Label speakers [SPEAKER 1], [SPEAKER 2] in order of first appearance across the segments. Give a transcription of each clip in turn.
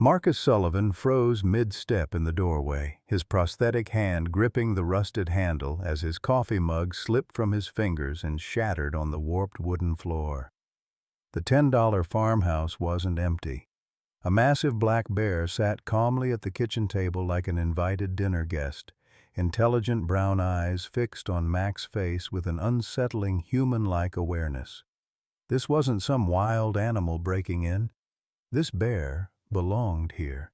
[SPEAKER 1] Marcus Sullivan froze mid-step in the doorway, his prosthetic hand gripping the rusted handle as his coffee mug slipped from his fingers and shattered on the warped wooden floor. The $10 farmhouse wasn't empty. A massive black bear sat calmly at the kitchen table like an invited dinner guest, intelligent brown eyes fixed on Mac's face with an unsettling human-like awareness. This wasn't some wild animal breaking in. This bear belonged here.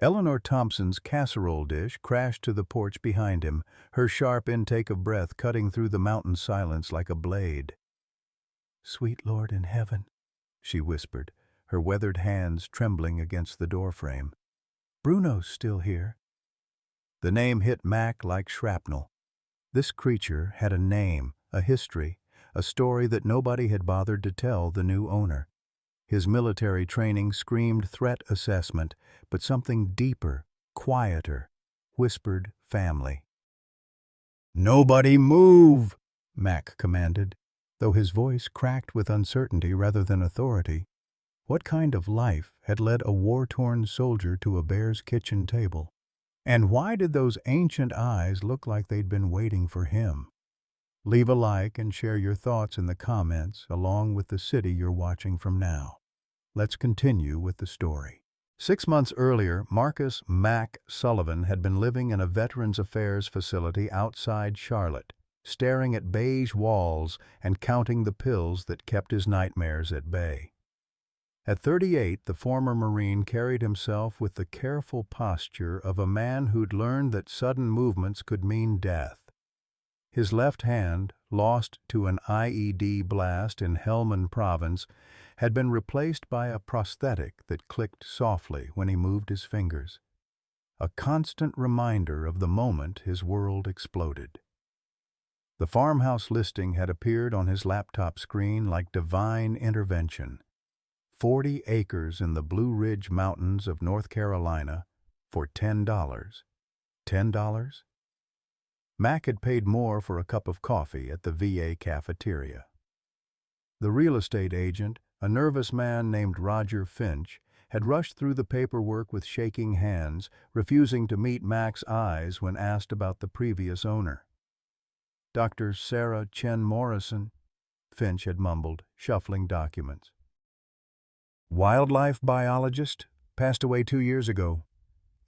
[SPEAKER 1] Eleanor Thompson's casserole dish crashed to the porch behind him, her sharp intake of breath cutting through the mountain silence like a blade. "Sweet Lord in heaven," she whispered, her weathered hands trembling against the doorframe. "Bruno's still here." The name hit Mac like shrapnel. This creature had a name, a history, a story that nobody had bothered to tell the new owner. His military training screamed threat assessment, but something deeper, quieter, whispered family. "Nobody move!" Mac commanded, though his voice cracked with uncertainty rather than authority. What kind of life had led a war-torn soldier to a bear's kitchen table? And why did those ancient eyes look like they'd been waiting for him? Leave a like and share your thoughts in the comments along with the city you're watching from now. Let's continue with the story. 6 months earlier, Marcus "Mac" Sullivan had been living in a Veterans Affairs facility outside Charlotte, staring at beige walls and counting the pills that kept his nightmares at bay. At 38, the former Marine carried himself with the careful posture of a man who'd learned that sudden movements could mean death. His left hand, lost to an IED blast in Helmand Province, had been replaced by a prosthetic that clicked softly when he moved his fingers. A constant reminder of the moment his world exploded. The farmhouse listing had appeared on his laptop screen like divine intervention. 40 acres in the Blue Ridge Mountains of North Carolina for $10. $10? Mac had paid more for a cup of coffee at the VA cafeteria. The real estate agent, a nervous man named Roger Finch, had rushed through the paperwork with shaking hands, refusing to meet Mac's eyes when asked about the previous owner. "Dr. Sarah Chen Morrison," Finch had mumbled, shuffling documents. "Wildlife biologist, passed away 2 years ago.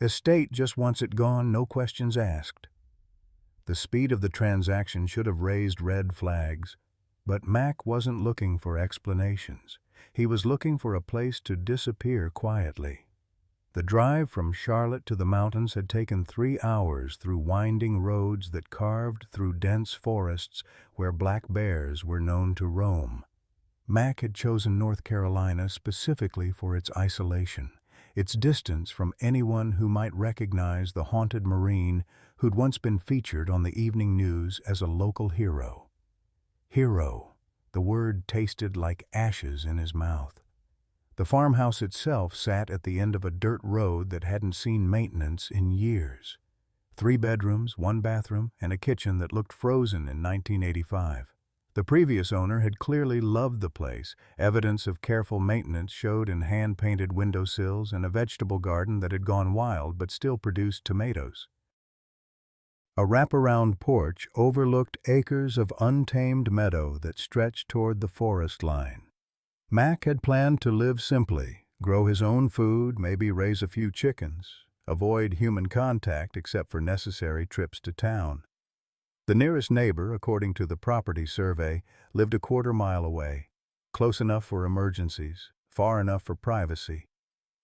[SPEAKER 1] Estate just wants it gone, no questions asked." The speed of the transaction should have raised red flags, but Mac wasn't looking for explanations. He was looking for a place to disappear quietly. The drive from Charlotte to the mountains had taken 3 hours through winding roads that carved through dense forests where black bears were known to roam. Mac had chosen North Carolina specifically for its isolation, its distance from anyone who might recognize the haunted Marine who'd once been featured on the evening news as a local hero. Hero. The word tasted like ashes in his mouth. The farmhouse itself sat at the end of a dirt road that hadn't seen maintenance in years. 3 bedrooms, 1 bathroom, and a kitchen that looked frozen in 1985. The previous owner had clearly loved the place. Evidence of careful maintenance showed in hand-painted windowsills and a vegetable garden that had gone wild but still produced tomatoes. A wraparound porch overlooked acres of untamed meadow that stretched toward the forest line. Mac had planned to live simply, grow his own food, maybe raise a few chickens, avoid human contact except for necessary trips to town. The nearest neighbor, according to the property survey, lived a quarter-mile away, close enough for emergencies, far enough for privacy.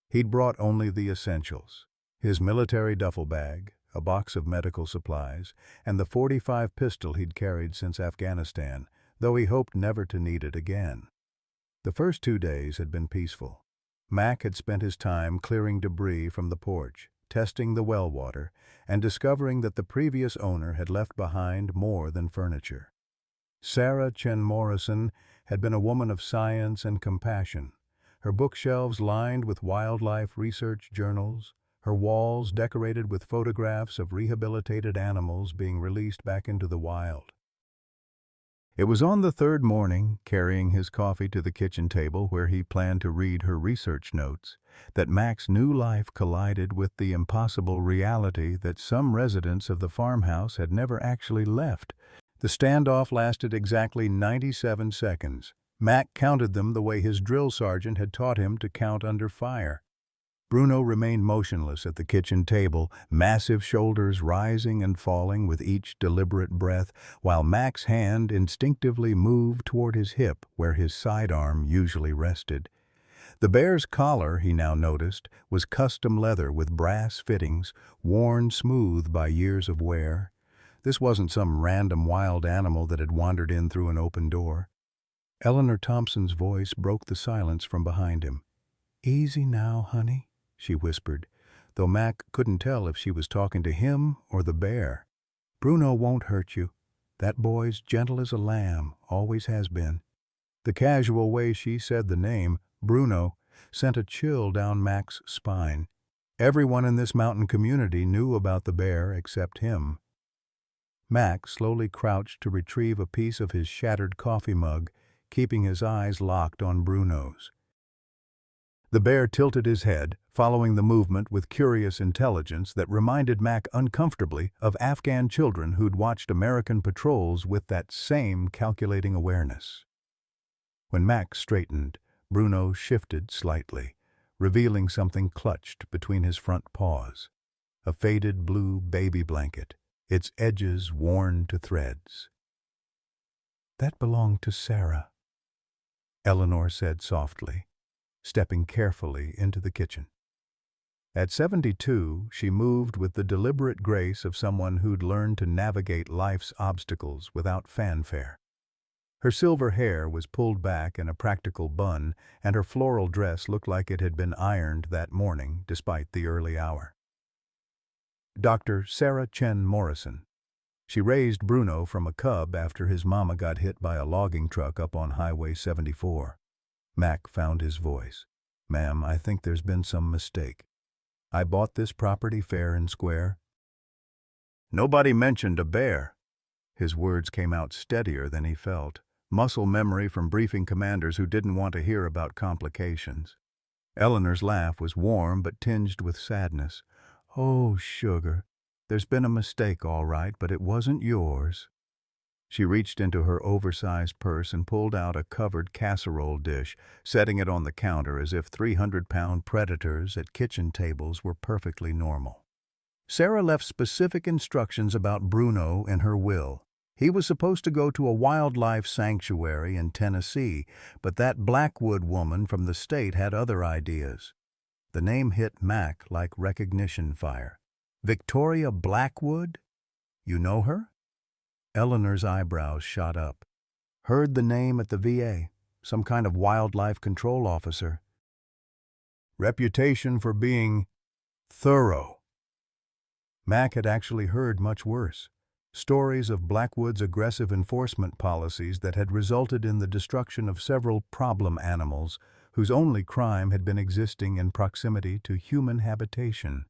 [SPEAKER 1] He'd brought only the essentials: his military duffel bag, a box of medical supplies, and the .45 pistol he'd carried since Afghanistan, though he hoped never to need it again. The first 2 days had been peaceful. Mac had spent his time clearing debris from the porch, testing the well water, and discovering that the previous owner had left behind more than furniture. Sarah Chen Morrison had been a woman of science and compassion, her bookshelves lined with wildlife research journals, her walls decorated with photographs of rehabilitated animals being released back into the wild. It was on the third morning, carrying his coffee to the kitchen table where he planned to read her research notes, that Mac's new life collided with the impossible reality that some residents of the farmhouse had never actually left. The standoff lasted exactly 97 seconds. Mac counted them the way his drill sergeant had taught him to count under fire. Bruno remained motionless at the kitchen table, massive shoulders rising and falling with each deliberate breath, while Mac's hand instinctively moved toward his hip where his sidearm usually rested. The bear's collar, he now noticed, was custom leather with brass fittings, worn smooth by years of wear. This wasn't some random wild animal that had wandered in through an open door. Eleanor Thompson's voice broke the silence from behind him. "Easy now, honey," she whispered, though Mac couldn't tell if she was talking to him or the bear. "Bruno won't hurt you. That boy's gentle as a lamb, always has been." The casual way she said the name, Bruno, sent a chill down Mac's spine. Everyone in this mountain community knew about the bear except him. Mac slowly crouched to retrieve a piece of his shattered coffee mug, keeping his eyes locked on Bruno's. The bear tilted his head, following the movement with curious intelligence that reminded Mac uncomfortably of Afghan children who'd watched American patrols with that same calculating awareness. When Mac straightened, Bruno shifted slightly, revealing something clutched between his front paws. A faded blue baby blanket, its edges worn to threads. "That belonged to Sarah," Eleanor said softly, stepping carefully into the kitchen. At 72, she moved with the deliberate grace of someone who'd learned to navigate life's obstacles without fanfare. Her silver hair was pulled back in a practical bun, and her floral dress looked like it had been ironed that morning despite the early hour. Dr. Sarah Chen Morrison. She raised Bruno from a cub after his mama got hit by a logging truck up on Highway 74. Mac found his voice. "Ma'am, I think there's been some mistake. I bought this property fair and square." "Nobody mentioned a bear." His words came out steadier than he felt, muscle memory from briefing commanders who didn't want to hear about complications. Eleanor's laugh was warm but tinged with sadness. "Oh, sugar, there's been a mistake all right, but it wasn't yours." She reached into her oversized purse and pulled out a covered casserole dish, setting it on the counter as if 300-pound predators at kitchen tables were perfectly normal. Sarah left specific instructions about Bruno in her will. He was supposed to go to a wildlife sanctuary in Tennessee, but that Blackwood woman from the state had other ideas. The name hit Mac like recognition fire. "Victoria Blackwood? You know her?" Eleanor's eyebrows shot up. "Heard the name at the VA. Some kind of wildlife control officer. Reputation for being thorough." Mac had actually heard much worse. Stories of Blackwood's aggressive enforcement policies that had resulted in the destruction of several problem animals whose only crime had been existing in proximity to human habitation.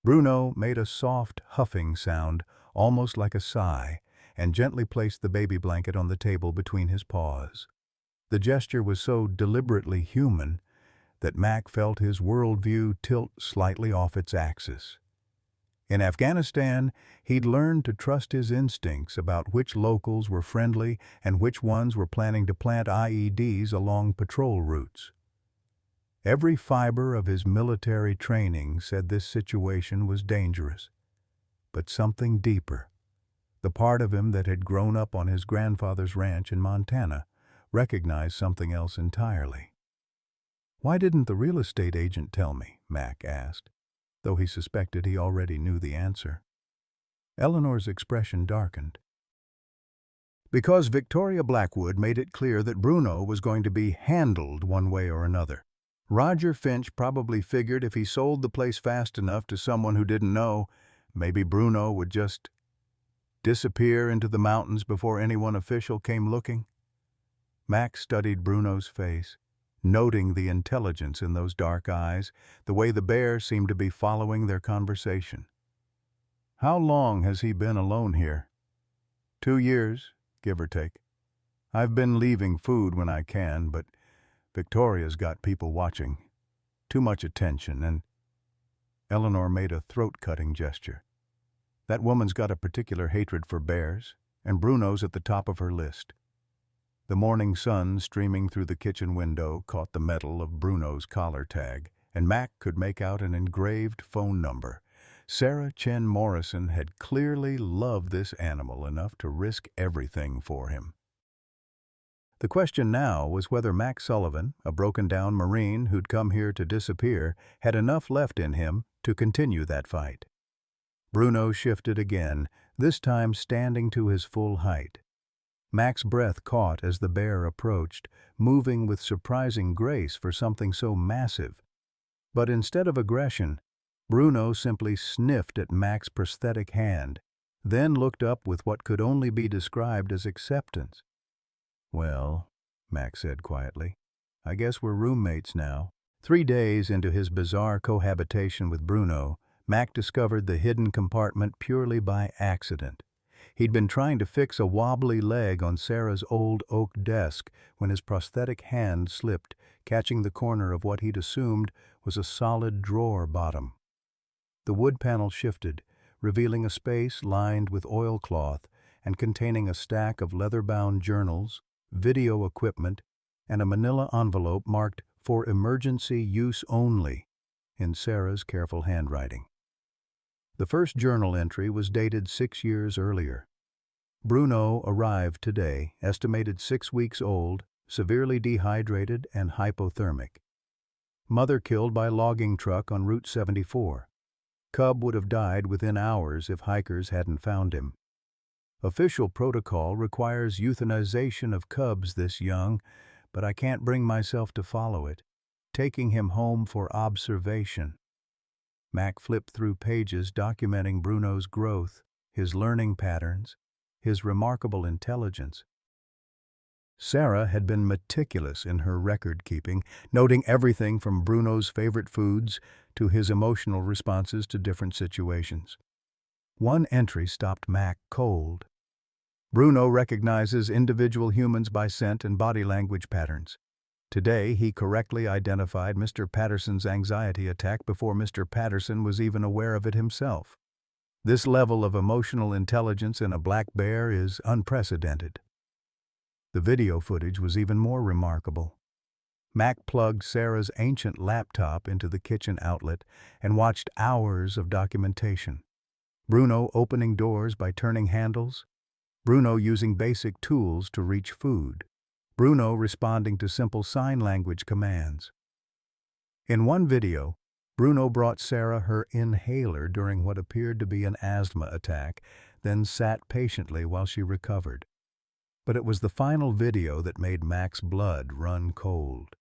[SPEAKER 1] Bruno made a soft, huffing sound, almost like a sigh, and gently placed the baby blanket on the table between his paws. The gesture was so deliberately human that Mac felt his worldview tilt slightly off its axis. In Afghanistan, he'd learned to trust his instincts about which locals were friendly and which ones were planning to plant IEDs along patrol routes. Every fiber of his military training said this situation was dangerous. But something deeper, the part of him that had grown up on his grandfather's ranch in Montana, recognized something else entirely. "Why didn't the real estate agent tell me?" Mac asked, though he suspected he already knew the answer. Eleanor's expression darkened. "Because Victoria Blackwood made it clear that Bruno was going to be handled one way or another. Roger Finch probably figured if he sold the place fast enough to someone who didn't know, maybe Bruno would just disappear into the mountains before anyone official came looking." Mac studied Bruno's face, noting the intelligence in those dark eyes, the way the bear seemed to be following their conversation. "How long has he been alone here?" 2 years, give or take." I've been leaving food when I can, but Victoria's got people watching. Too much attention, and Eleanor made a throat-cutting gesture. That woman's got a particular hatred for bears, and Bruno's at the top of her list. The morning sun streaming through the kitchen window caught the metal of Bruno's collar tag, and Mac could make out an engraved phone number. Sarah Chen Morrison had clearly loved this animal enough to risk everything for him. The question now was whether Mac Sullivan, a broken-down Marine who'd come here to disappear, had enough left in him to continue that fight. Bruno shifted again, this time standing to his full height. Mac's breath caught as the bear approached, moving with surprising grace for something so massive. But instead of aggression, Bruno simply sniffed at Mac's prosthetic hand, then looked up with what could only be described as acceptance. "Well," Mac said quietly, "I guess we're roommates now." 3 days into his bizarre cohabitation with Bruno, Mac discovered the hidden compartment purely by accident. He'd been trying to fix a wobbly leg on Sarah's old oak desk when his prosthetic hand slipped, catching the corner of what he'd assumed was a solid drawer bottom. The wood panel shifted, revealing a space lined with oilcloth and containing a stack of leather-bound journals, video equipment, and a manila envelope marked "For emergency use only" in Sarah's careful handwriting. The first journal entry was dated 6 years earlier. Bruno arrived today, estimated 6 weeks old, severely dehydrated and hypothermic. Mother killed by logging truck on Route 74. Cub would have died within hours if hikers hadn't found him. Official protocol requires euthanization of cubs this young, but I can't bring myself to follow it. Taking him home for observation. Mac flipped through pages documenting Bruno's growth, his learning patterns, his remarkable intelligence. Sarah had been meticulous in her record-keeping, noting everything from Bruno's favorite foods to his emotional responses to different situations. One entry stopped Mac cold. Bruno recognizes individual humans by scent and body language patterns. Today, he correctly identified Mr. Patterson's anxiety attack before Mr. Patterson was even aware of it himself. This level of emotional intelligence in a black bear is unprecedented. The video footage was even more remarkable. Mac plugged Sarah's ancient laptop into the kitchen outlet and watched hours of documentation. Bruno opening doors by turning handles. Bruno using basic tools to reach food. Bruno responding to simple sign language commands. In one video, Bruno brought Sarah her inhaler during what appeared to be an asthma attack, then sat patiently while she recovered. But it was the final video that made Mac's blood run cold.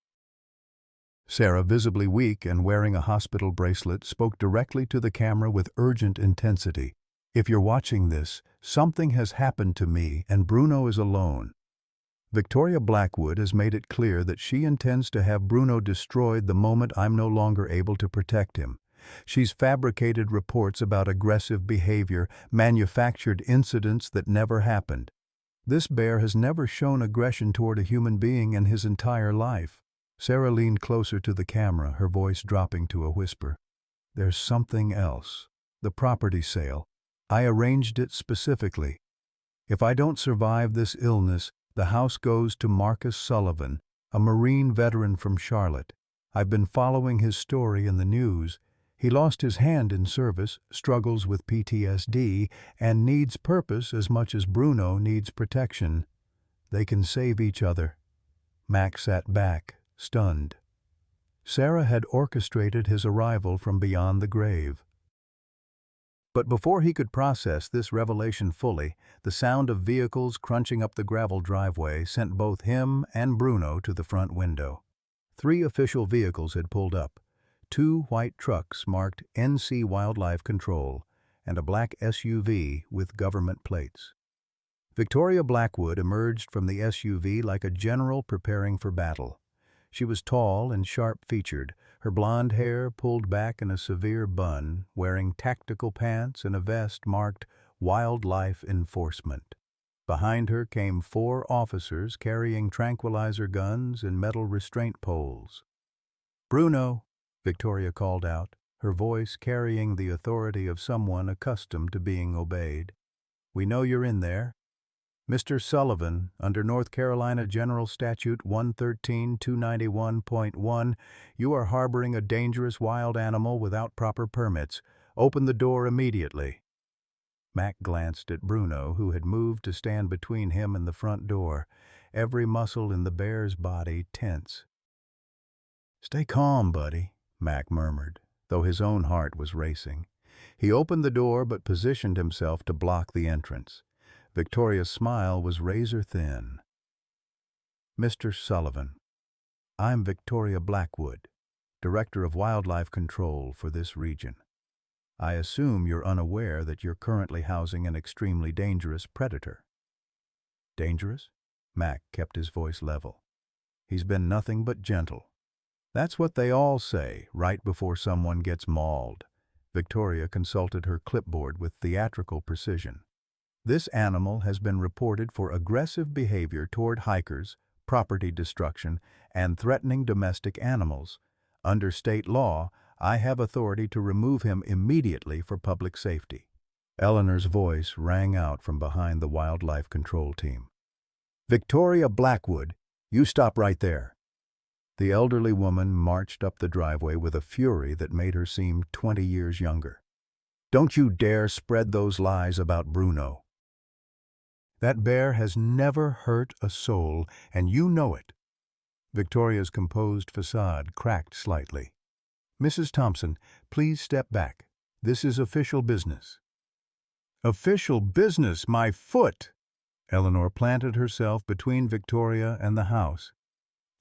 [SPEAKER 1] Sarah, visibly weak and wearing a hospital bracelet, spoke directly to the camera with urgent intensity. "If you're watching this, something has happened to me and Bruno is alone. Victoria Blackwood has made it clear that she intends to have Bruno destroyed the moment I'm no longer able to protect him. She's fabricated reports about aggressive behavior, manufactured incidents that never happened. This bear has never shown aggression toward a human being in his entire life." Sarah leaned closer to the camera, her voice dropping to a whisper. "There's something else. The property sale. I arranged it specifically. If I don't survive this illness, the house goes to Marcus Sullivan, a Marine veteran from Charlotte. I've been following his story in the news. He lost his hand in service, struggles with PTSD, and needs purpose as much as Bruno needs protection. They can save each other." Mac sat back, stunned. Sarah had orchestrated his arrival from beyond the grave. But before he could process this revelation fully, the sound of vehicles crunching up the gravel driveway sent both him and Bruno to the front window. 3 official vehicles had pulled up, 2 white trucks marked NC Wildlife Control, and a black SUV with government plates. Victoria Blackwood emerged from the SUV like a general preparing for battle. She was tall and sharp-featured, her blonde hair pulled back in a severe bun, wearing tactical pants and a vest marked Wildlife Enforcement. Behind her came 4 officers carrying tranquilizer guns and metal restraint poles. "Bruno," Victoria called out, her voice carrying the authority of someone accustomed to being obeyed. "We know you're in there. Mr. Sullivan, under North Carolina General Statute 113-291.1, you are harboring a dangerous wild animal without proper permits. Open the door immediately." Mac glanced at Bruno, who had moved to stand between him and the front door, every muscle in the bear's body tense. "Stay calm, buddy," Mac murmured, though his own heart was racing. He opened the door but positioned himself to block the entrance. Victoria's smile was razor-thin. "Mr. Sullivan, I'm Victoria Blackwood, Director of Wildlife Control for this region. I assume you're unaware that you're currently housing an extremely dangerous predator." "Dangerous?" Mac kept his voice level. "He's been nothing but gentle." "That's what they all say right before someone gets mauled." Victoria consulted her clipboard with theatrical precision. "This animal has been reported for aggressive behavior toward hikers, property destruction, and threatening domestic animals. Under state law, I have authority to remove him immediately for public safety." Eleanor's voice rang out from behind the wildlife control team. "Victoria Blackwood, you stop right there." The elderly woman marched up the driveway with a fury that made her seem 20 years younger. "Don't you dare spread those lies about Bruno. That bear has never hurt a soul, and you know it." Victoria's composed facade cracked slightly. "Mrs. Thompson, please step back. This is official business." "Official business, my foot!" Eleanor planted herself between Victoria and the house.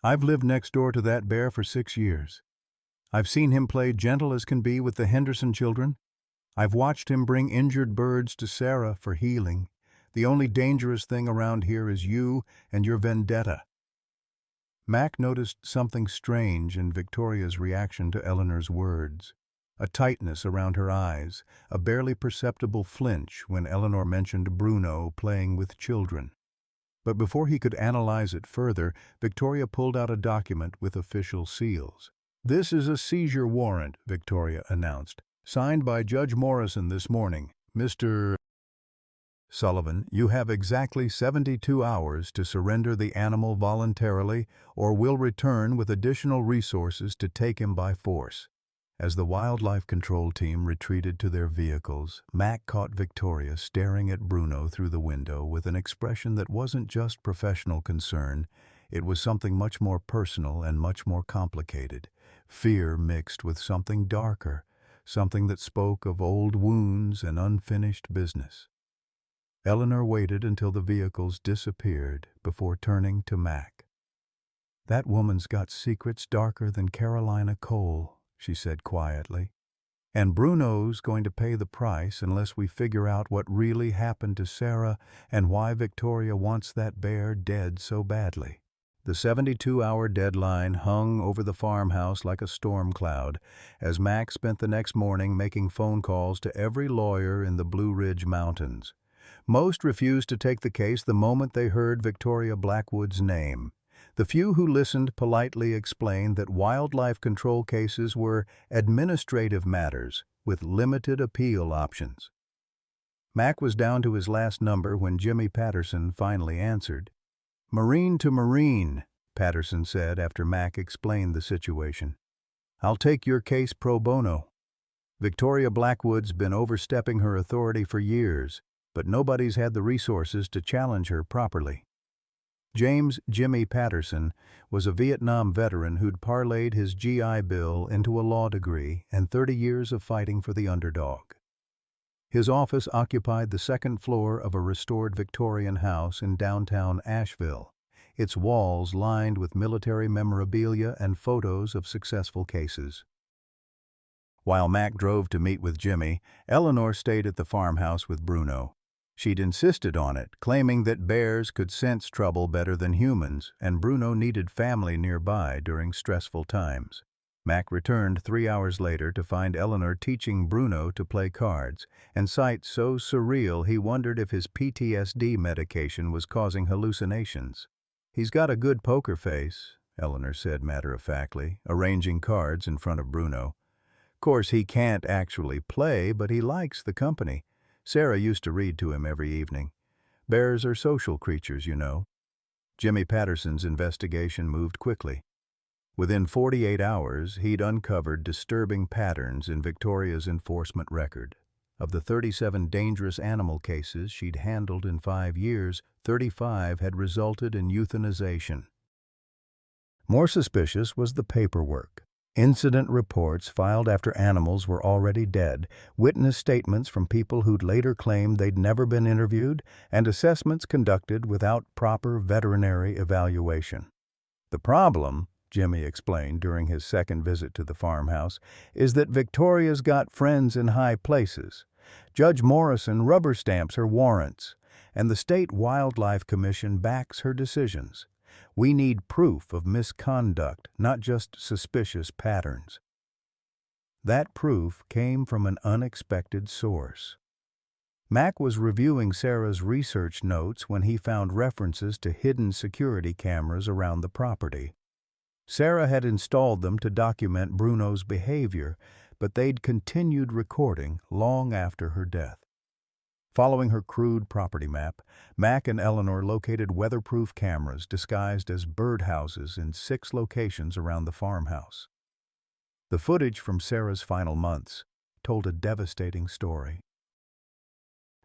[SPEAKER 1] "I've lived next door to that bear for 6 years. I've seen him play gentle as can be with the Henderson children. I've watched him bring injured birds to Sarah for healing. The only dangerous thing around here is you and your vendetta." Mac noticed something strange in Victoria's reaction to Eleanor's words. A tightness around her eyes, a barely perceptible flinch when Eleanor mentioned Bruno playing with children. But before he could analyze it further, Victoria pulled out a document with official seals. "This is a seizure warrant," Victoria announced, "signed by Judge Morrison this morning. Mr. Sullivan, you have exactly 72 hours to surrender the animal voluntarily or will return with additional resources to take him by force." As the wildlife control team retreated to their vehicles, Mac caught Victoria staring at Bruno through the window with an expression that wasn't just professional concern. It was something much more personal and much more complicated. Fear mixed with something darker, something that spoke of old wounds and unfinished business. Eleanor waited until the vehicles disappeared before turning to Mac. "That woman's got secrets darker than Carolina coal," she said quietly. "And Bruno's going to pay the price unless we figure out what really happened to Sarah and why Victoria wants that bear dead so badly." The 72-hour deadline hung over the farmhouse like a storm cloud as Mac spent the next morning making phone calls to every lawyer in the Blue Ridge Mountains. Most refused to take the case the moment they heard Victoria Blackwood's name. The few who listened politely explained that wildlife control cases were administrative matters with limited appeal options. Mac was down to his last number when Jimmy Patterson finally answered. "Marine to Marine," Patterson said after Mac explained the situation. "I'll take your case pro bono. Victoria Blackwood's been overstepping her authority for years, but nobody's had the resources to challenge her properly." James "Jimmy" Patterson was a Vietnam veteran who'd parlayed his GI Bill into a law degree and 30 years of fighting for the underdog. His office occupied the second floor of a restored Victorian house in downtown Asheville, its walls lined with military memorabilia and photos of successful cases. While Mac drove to meet with Jimmy, Eleanor stayed at the farmhouse with Bruno. She'd insisted on it, claiming that bears could sense trouble better than humans, and Bruno needed family nearby during stressful times. Mac returned 3 hours later to find Eleanor teaching Bruno to play cards, and sight so surreal he wondered if his PTSD medication was causing hallucinations. "He's got a good poker face," Eleanor said matter-of-factly, arranging cards in front of Bruno. "Course he can't actually play, but he likes the company. Sarah used to read to him every evening. Bears are social creatures, you know." Jimmy Patterson's investigation moved quickly. Within 48 hours, he'd uncovered disturbing patterns in Victoria's enforcement record. Of the 37 dangerous animal cases she'd handled in 5 years, 35 had resulted in euthanization. More suspicious was the paperwork. Incident reports filed after animals were already dead, witness statements from people who'd later claimed they'd never been interviewed, and assessments conducted without proper veterinary evaluation. "The problem," Jimmy explained during his second visit to the farmhouse, "is that Victoria's got friends in high places. Judge Morrison rubber stamps her warrants, and the State Wildlife Commission backs her decisions. We need proof of misconduct, not just suspicious patterns." That proof came from an unexpected source. Mac was reviewing Sarah's research notes when he found references to hidden security cameras around the property. Sarah had installed them to document Bruno's behavior, but they'd continued recording long after her death. Following her crude property map, Mac and Eleanor located weatherproof cameras disguised as birdhouses in 6 locations around the farmhouse. The footage from Sarah's final months told a devastating story.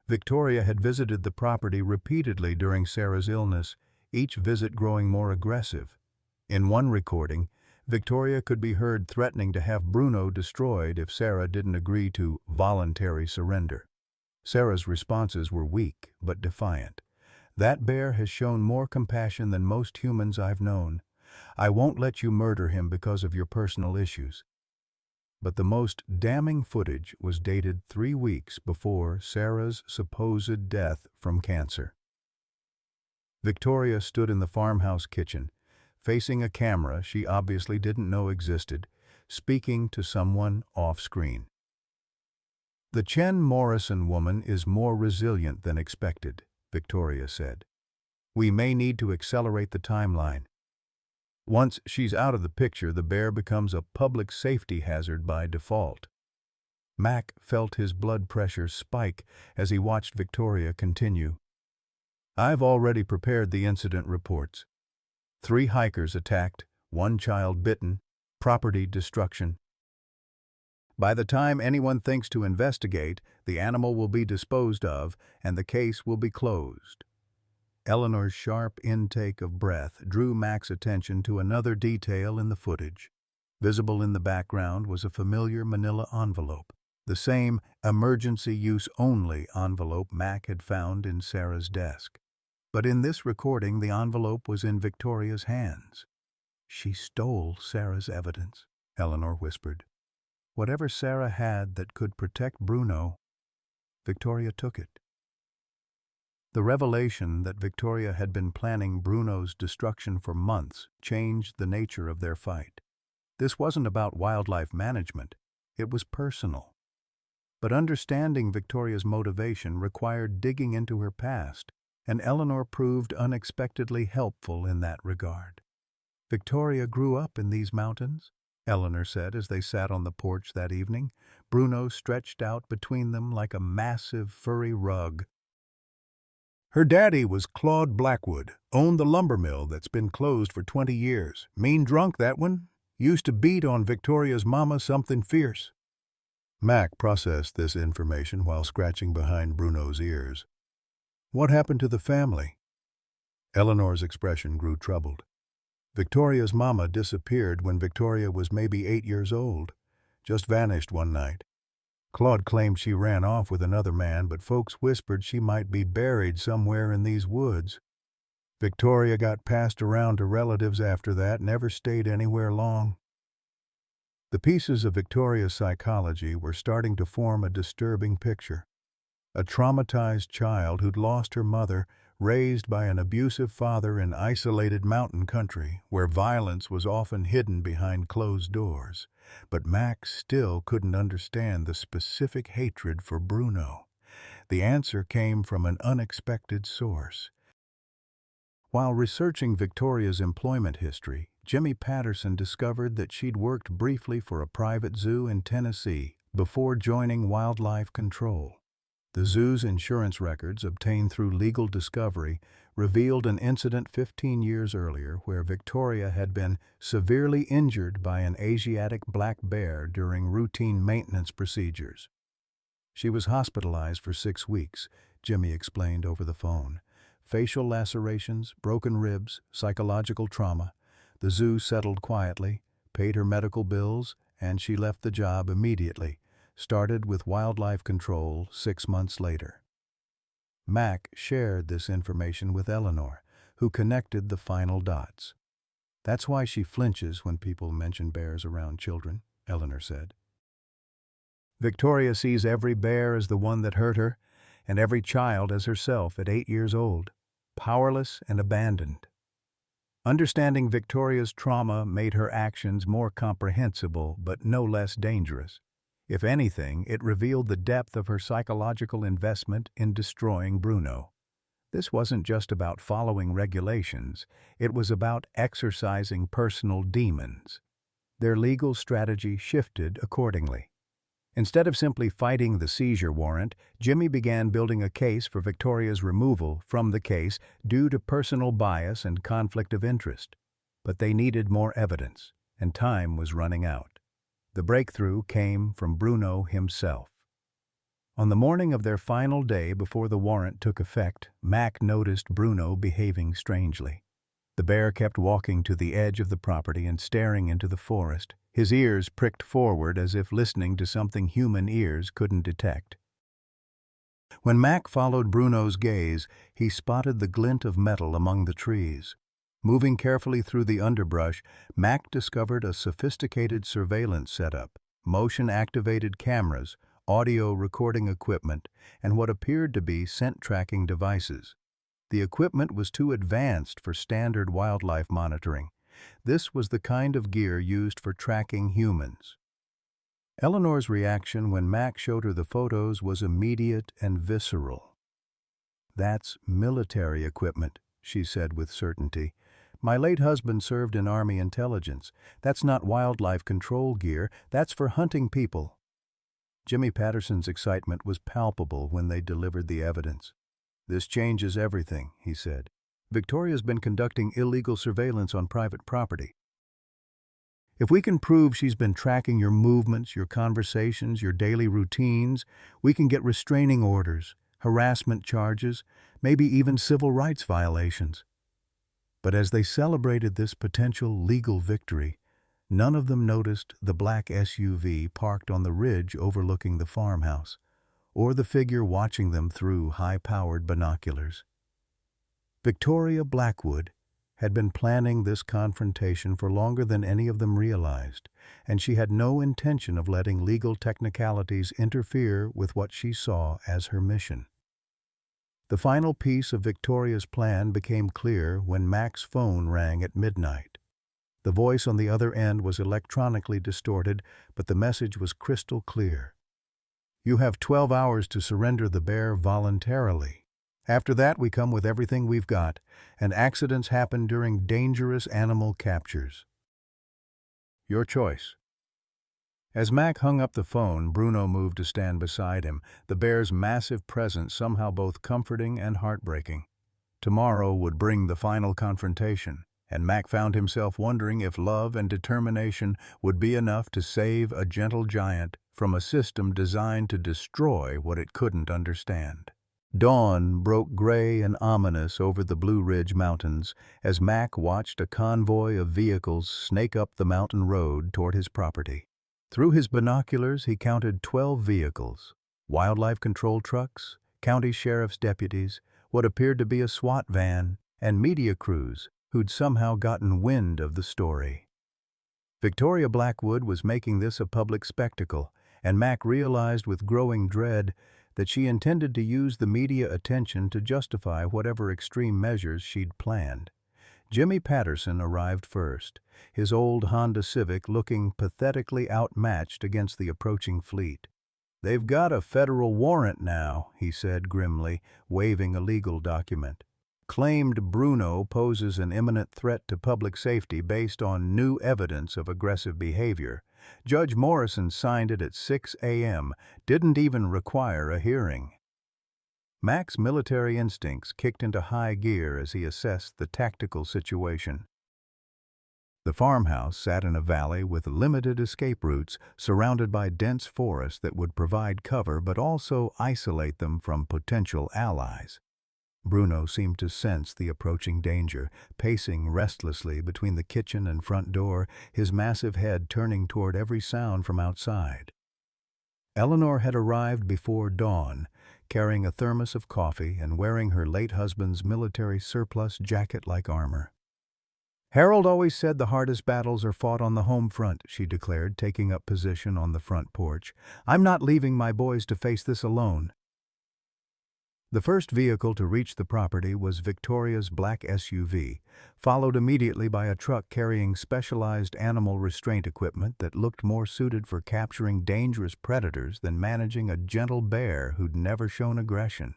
[SPEAKER 1] Victoria had visited the property repeatedly during Sarah's illness, each visit growing more aggressive. In one recording, Victoria could be heard threatening to have Bruno destroyed if Sarah didn't agree to voluntary surrender. Sarah's responses were weak but defiant. "That bear has shown more compassion than most humans I've known. I won't let you murder him because of your personal issues." But the most damning footage was dated 3 weeks before Sarah's supposed death from cancer. Victoria stood in the farmhouse kitchen, facing a camera she obviously didn't know existed, speaking to someone off-screen. "The Chen Morrison woman is more resilient than expected," Victoria said. "We may need to accelerate the timeline. Once she's out of the picture, the bear becomes a public safety hazard by default." Mac felt his blood pressure spike as he watched Victoria continue. "I've already prepared the incident reports. 3 hikers attacked, 1 child bitten, property destruction. By the time anyone thinks to investigate, the animal will be disposed of and the case will be closed." Eleanor's sharp intake of breath drew Mac's attention to another detail in the footage. Visible in the background was a familiar manila envelope, the same emergency use only envelope Mac had found in Sarah's desk. But in this recording, the envelope was in Victoria's hands. "She stole Sarah's evidence," Eleanor whispered. "Whatever Sarah had that could protect Bruno, Victoria took it." The revelation that Victoria had been planning Bruno's destruction for months changed the nature of their fight. This wasn't about wildlife management, it was personal. But understanding Victoria's motivation required digging into her past, and Eleanor proved unexpectedly helpful in that regard. "Victoria grew up in these mountains," Eleanor said as they sat on the porch that evening, Bruno stretched out between them like a massive furry rug. "Her daddy was Claude Blackwood, owned the lumber mill that's been closed for 20 years. Mean drunk, that one. Used to beat on Victoria's mama something fierce." Mac processed this information while scratching behind Bruno's ears. "What happened to the family?" Eleanor's expression grew troubled. "Victoria's mama disappeared when Victoria was maybe 8 years old. Just vanished one night. Claude claimed she ran off with another man, but folks whispered she might be buried somewhere in these woods. Victoria got passed around to relatives after that, never stayed anywhere long." The pieces of Victoria's psychology were starting to form a disturbing picture. A traumatized child who'd lost her mother, raised by an abusive father in isolated mountain country where violence was often hidden behind closed doors. But Mac still couldn't understand the specific hatred for Bruno. The answer came from an unexpected source. While researching Victoria's employment history, Jimmy Patterson discovered that she'd worked briefly for a private zoo in Tennessee before joining Wildlife Control. The zoo's insurance records, obtained through legal discovery, revealed an incident 15 years earlier where Victoria had been severely injured by an Asiatic black bear during routine maintenance procedures. She was hospitalized for 6 weeks, Jimmy explained over the phone. Facial lacerations, broken ribs, psychological trauma. The zoo settled quietly, paid her medical bills, and she left the job immediately. Started with Wildlife Control 6 months later. Mac shared this information with Eleanor, who connected the final dots. "That's why she flinches when people mention bears around children," Eleanor said. "Victoria sees every bear as the one that hurt her, and every child as herself at 8 years old, powerless and abandoned." Understanding Victoria's trauma made her actions more comprehensible but no less dangerous. If anything, it revealed the depth of her psychological investment in destroying Bruno. This wasn't just about following regulations, it was about exercising personal demons. Their legal strategy shifted accordingly. Instead of simply fighting the seizure warrant, Jimmy began building a case for Victoria's removal from the case due to personal bias and conflict of interest. But they needed more evidence, and time was running out. The breakthrough came from Bruno himself. On the morning of their final day before the warrant took effect, Mac noticed Bruno behaving strangely. The bear kept walking to the edge of the property and staring into the forest, his ears pricked forward as if listening to something human ears couldn't detect. When Mac followed Bruno's gaze, he spotted the glint of metal among the trees. Moving carefully through the underbrush, Mac discovered a sophisticated surveillance setup, motion-activated cameras, audio recording equipment, and what appeared to be scent-tracking devices. The equipment was too advanced for standard wildlife monitoring. This was the kind of gear used for tracking humans. Eleanor's reaction when Mac showed her the photos was immediate and visceral. "That's military equipment," she said with certainty. "My late husband served in Army intelligence. That's not wildlife control gear, that's for hunting people." Jimmy Patterson's excitement was palpable when they delivered the evidence. "This changes everything," he said. "Victoria's been conducting illegal surveillance on private property. If we can prove she's been tracking your movements, your conversations, your daily routines, we can get restraining orders, harassment charges, maybe even civil rights violations." But as they celebrated this potential legal victory, none of them noticed the black SUV parked on the ridge overlooking the farmhouse, or the figure watching them through high-powered binoculars. Victoria Blackwood had been planning this confrontation for longer than any of them realized, and she had no intention of letting legal technicalities interfere with what she saw as her mission. The final piece of Victoria's plan became clear when Mac's phone rang at midnight. The voice on the other end was electronically distorted, but the message was crystal clear. "You have 12 hours to surrender the bear voluntarily. After that, we come with everything we've got, and accidents happen during dangerous animal captures. Your choice." As Mac hung up the phone, Bruno moved to stand beside him, the bear's massive presence somehow both comforting and heartbreaking. Tomorrow would bring the final confrontation, and Mac found himself wondering if love and determination would be enough to save a gentle giant from a system designed to destroy what it couldn't understand. Dawn broke gray and ominous over the Blue Ridge Mountains as Mac watched a convoy of vehicles snake up the mountain road toward his property. Through his binoculars, he counted 12 vehicles, wildlife control trucks, county sheriff's deputies, what appeared to be a SWAT van, and media crews who'd somehow gotten wind of the story. Victoria Blackwood was making this a public spectacle, and Mac realized with growing dread that she intended to use the media attention to justify whatever extreme measures she'd planned. Jimmy Patterson arrived first, his old Honda Civic looking pathetically outmatched against the approaching fleet. "They've got a federal warrant now," he said grimly, waving a legal document. "Claimed Bruno poses an imminent threat to public safety based on new evidence of aggressive behavior. Judge Morrison signed it at 6 a.m., didn't even require a hearing." Mac's military instincts kicked into high gear as he assessed the tactical situation. The farmhouse sat in a valley with limited escape routes, surrounded by dense forest that would provide cover but also isolate them from potential allies. Bruno seemed to sense the approaching danger, pacing restlessly between the kitchen and front door, his massive head turning toward every sound from outside. Eleanor had arrived before dawn, carrying a thermos of coffee and wearing her late husband's military surplus jacket-like armor. "Harold always said the hardest battles are fought on the home front," she declared, taking up position on the front porch. "I'm not leaving my boys to face this alone." The first vehicle to reach the property was Victoria's black SUV, followed immediately by a truck carrying specialized animal restraint equipment that looked more suited for capturing dangerous predators than managing a gentle bear who'd never shown aggression.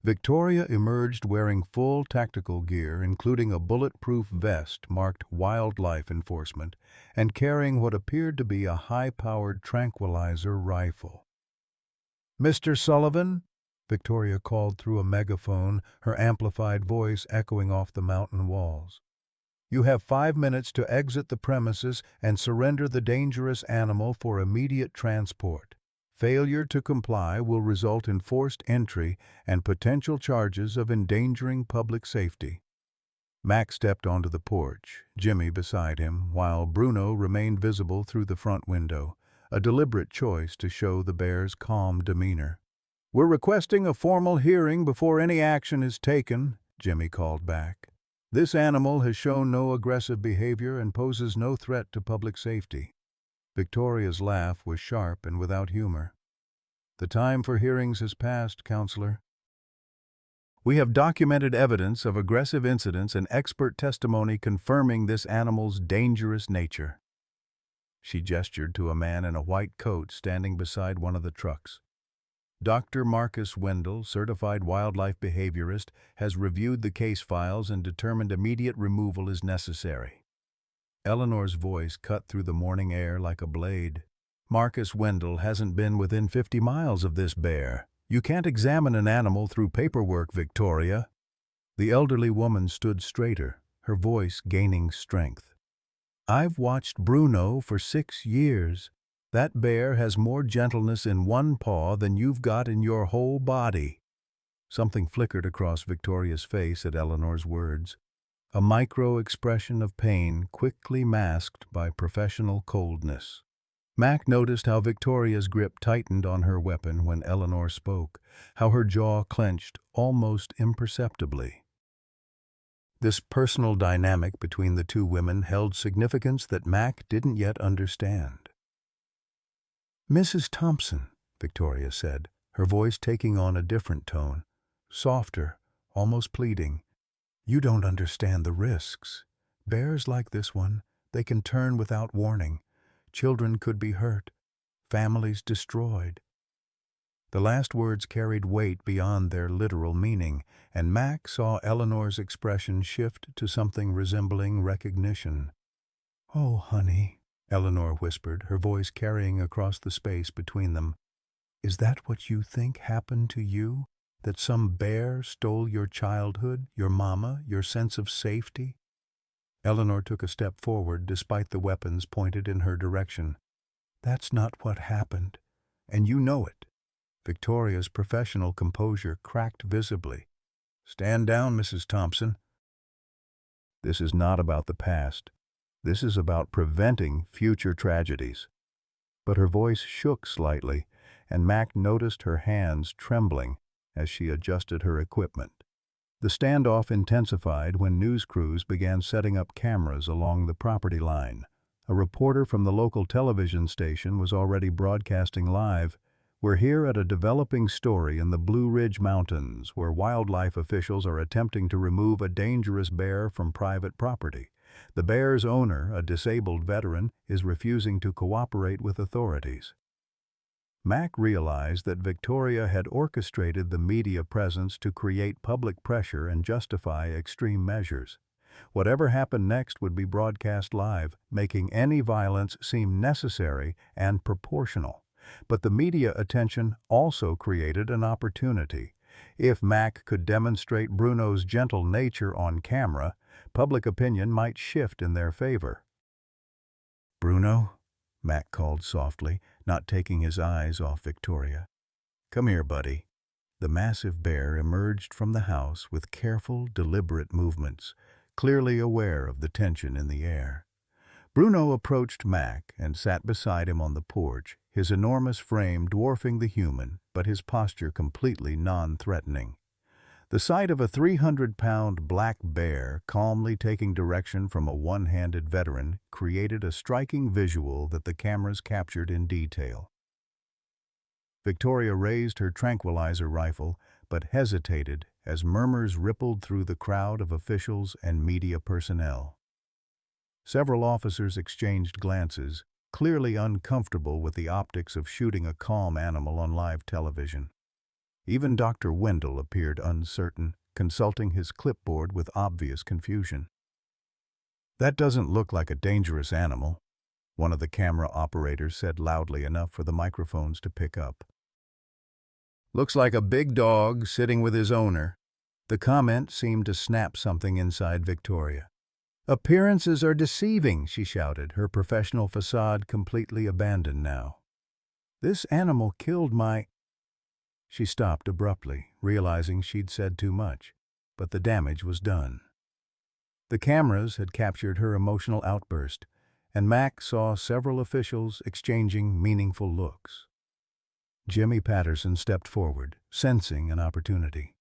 [SPEAKER 1] Victoria emerged wearing full tactical gear, including a bulletproof vest marked wildlife enforcement, and carrying what appeared to be a high-powered tranquilizer rifle. "Mr. Sullivan?" Victoria called through a megaphone, her amplified voice echoing off the mountain walls. "You have 5 minutes to exit the premises and surrender the dangerous animal for immediate transport. Failure to comply will result in forced entry and potential charges of endangering public safety." Mac stepped onto the porch, Jimmy beside him, while Bruno remained visible through the front window, a deliberate choice to show the bear's calm demeanor. "We're requesting a formal hearing before any action is taken," Jimmy called back. "This animal has shown no aggressive behavior and poses no threat to public safety." Victoria's laugh was sharp and without humor. "The time for hearings has passed, Counselor. We have documented evidence of aggressive incidents and expert testimony confirming this animal's dangerous nature." She gestured to a man in a white coat standing beside one of the trucks. "Dr. Marcus Wendell, certified wildlife behaviorist, has reviewed the case files and determined immediate removal is necessary." Eleanor's voice cut through the morning air like a blade. "Marcus Wendell hasn't been within 50 miles of this bear. You can't examine an animal through paperwork, Victoria." The elderly woman stood straighter, her voice gaining strength. "I've watched Bruno for 6 years. That bear has more gentleness in one paw than you've got in your whole body." Something flickered across Victoria's face at Eleanor's words, a micro-expression of pain quickly masked by professional coldness. Mac noticed how Victoria's grip tightened on her weapon when Eleanor spoke, how her jaw clenched almost imperceptibly. This personal dynamic between the two women held significance that Mac didn't yet understand. "Mrs. Thompson," Victoria said, her voice taking on a different tone, softer, almost pleading. "You don't understand the risks. Bears like this one, they can turn without warning. Children could be hurt, families destroyed." The last words carried weight beyond their literal meaning, and Mac saw Eleanor's expression shift to something resembling recognition. "Oh, honey," Eleanor whispered, her voice carrying across the space between them. "Is that what you think happened to you? That some bear stole your childhood, your mama, your sense of safety?" Eleanor took a step forward despite the weapons pointed in her direction. "That's not what happened, and you know it." Victoria's professional composure cracked visibly. "Stand down, Mrs. Thompson. This is not about the past. This is about preventing future tragedies." But her voice shook slightly, and Mac noticed her hands trembling as she adjusted her equipment. The standoff intensified when news crews began setting up cameras along the property line. A reporter from the local television station was already broadcasting live, We're here at a developing story in the Blue Ridge Mountains, where wildlife officials are attempting to remove a dangerous bear from private property. The bear's owner, a disabled veteran, is refusing to cooperate with authorities. Mac realized that Victoria had orchestrated the media presence to create public pressure and justify extreme measures. Whatever happened next would be broadcast live, making any violence seem necessary and proportional. But the media attention also created an opportunity. If Mac could demonstrate Bruno's gentle nature on camera, public opinion might shift in their favor. "Bruno?" Mac called softly, not taking his eyes off Victoria. "Come here, buddy." The massive bear emerged from the house with careful, deliberate movements, clearly aware of the tension in the air. Bruno approached Mac and sat beside him on the porch, his enormous frame dwarfing the human, but his posture completely non-threatening. The sight of a 300-pound black bear calmly taking direction from a one-handed veteran created a striking visual that the cameras captured in detail. Victoria raised her tranquilizer rifle, but hesitated as murmurs rippled through the crowd of officials and media personnel. Several officers exchanged glances, clearly uncomfortable with the optics of shooting a calm animal on live television. Even Dr. Wendell appeared uncertain, consulting his clipboard with obvious confusion. "That doesn't look like a dangerous animal," one of the camera operators said loudly enough for the microphones to pick up. "Looks like a big dog sitting with his owner." The comment seemed to snap something inside Victoria. "Appearances are deceiving," she shouted, her professional facade completely abandoned now. "This animal killed my—" She stopped abruptly, realizing she'd said too much, but the damage was done. The cameras had captured her emotional outburst, and Mac saw several officials exchanging meaningful looks. Jimmy Patterson stepped forward, sensing an opportunity.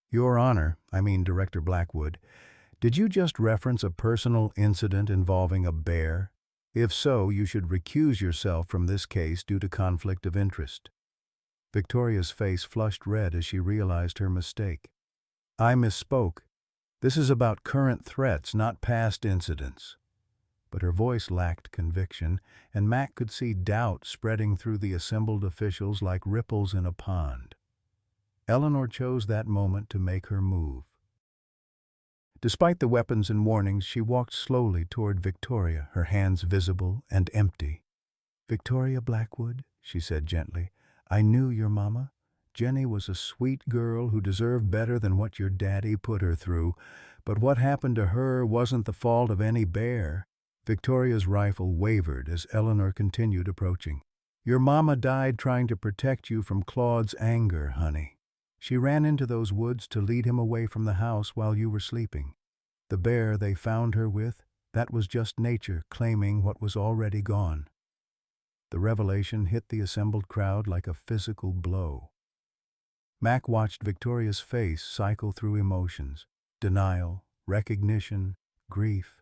[SPEAKER 1] "Your Honor, Director Blackwood, did you just reference a personal incident involving a bear? If so, you should recuse yourself from this case due to conflict of interest." Victoria's face flushed red as she realized her mistake. "I misspoke. This is about current threats, not past incidents." But her voice lacked conviction, and Mac could see doubt spreading through the assembled officials like ripples in a pond. Eleanor chose that moment to make her move. Despite the weapons and warnings, she walked slowly toward Victoria, her hands visible and empty. "Victoria Blackwood," she said gently, "I knew your mama. Jenny was a sweet girl who deserved better than what your daddy put her through, but what happened to her wasn't the fault of any bear." Victoria's rifle wavered as Eleanor continued approaching. "Your mama died trying to protect you from Claude's anger, honey. She ran into those woods to lead him away from the house while you were sleeping. The bear they found her with, that was just nature claiming what was already gone." The revelation hit the assembled crowd like a physical blow. Mac watched Victoria's face cycle through emotions: denial, recognition, grief,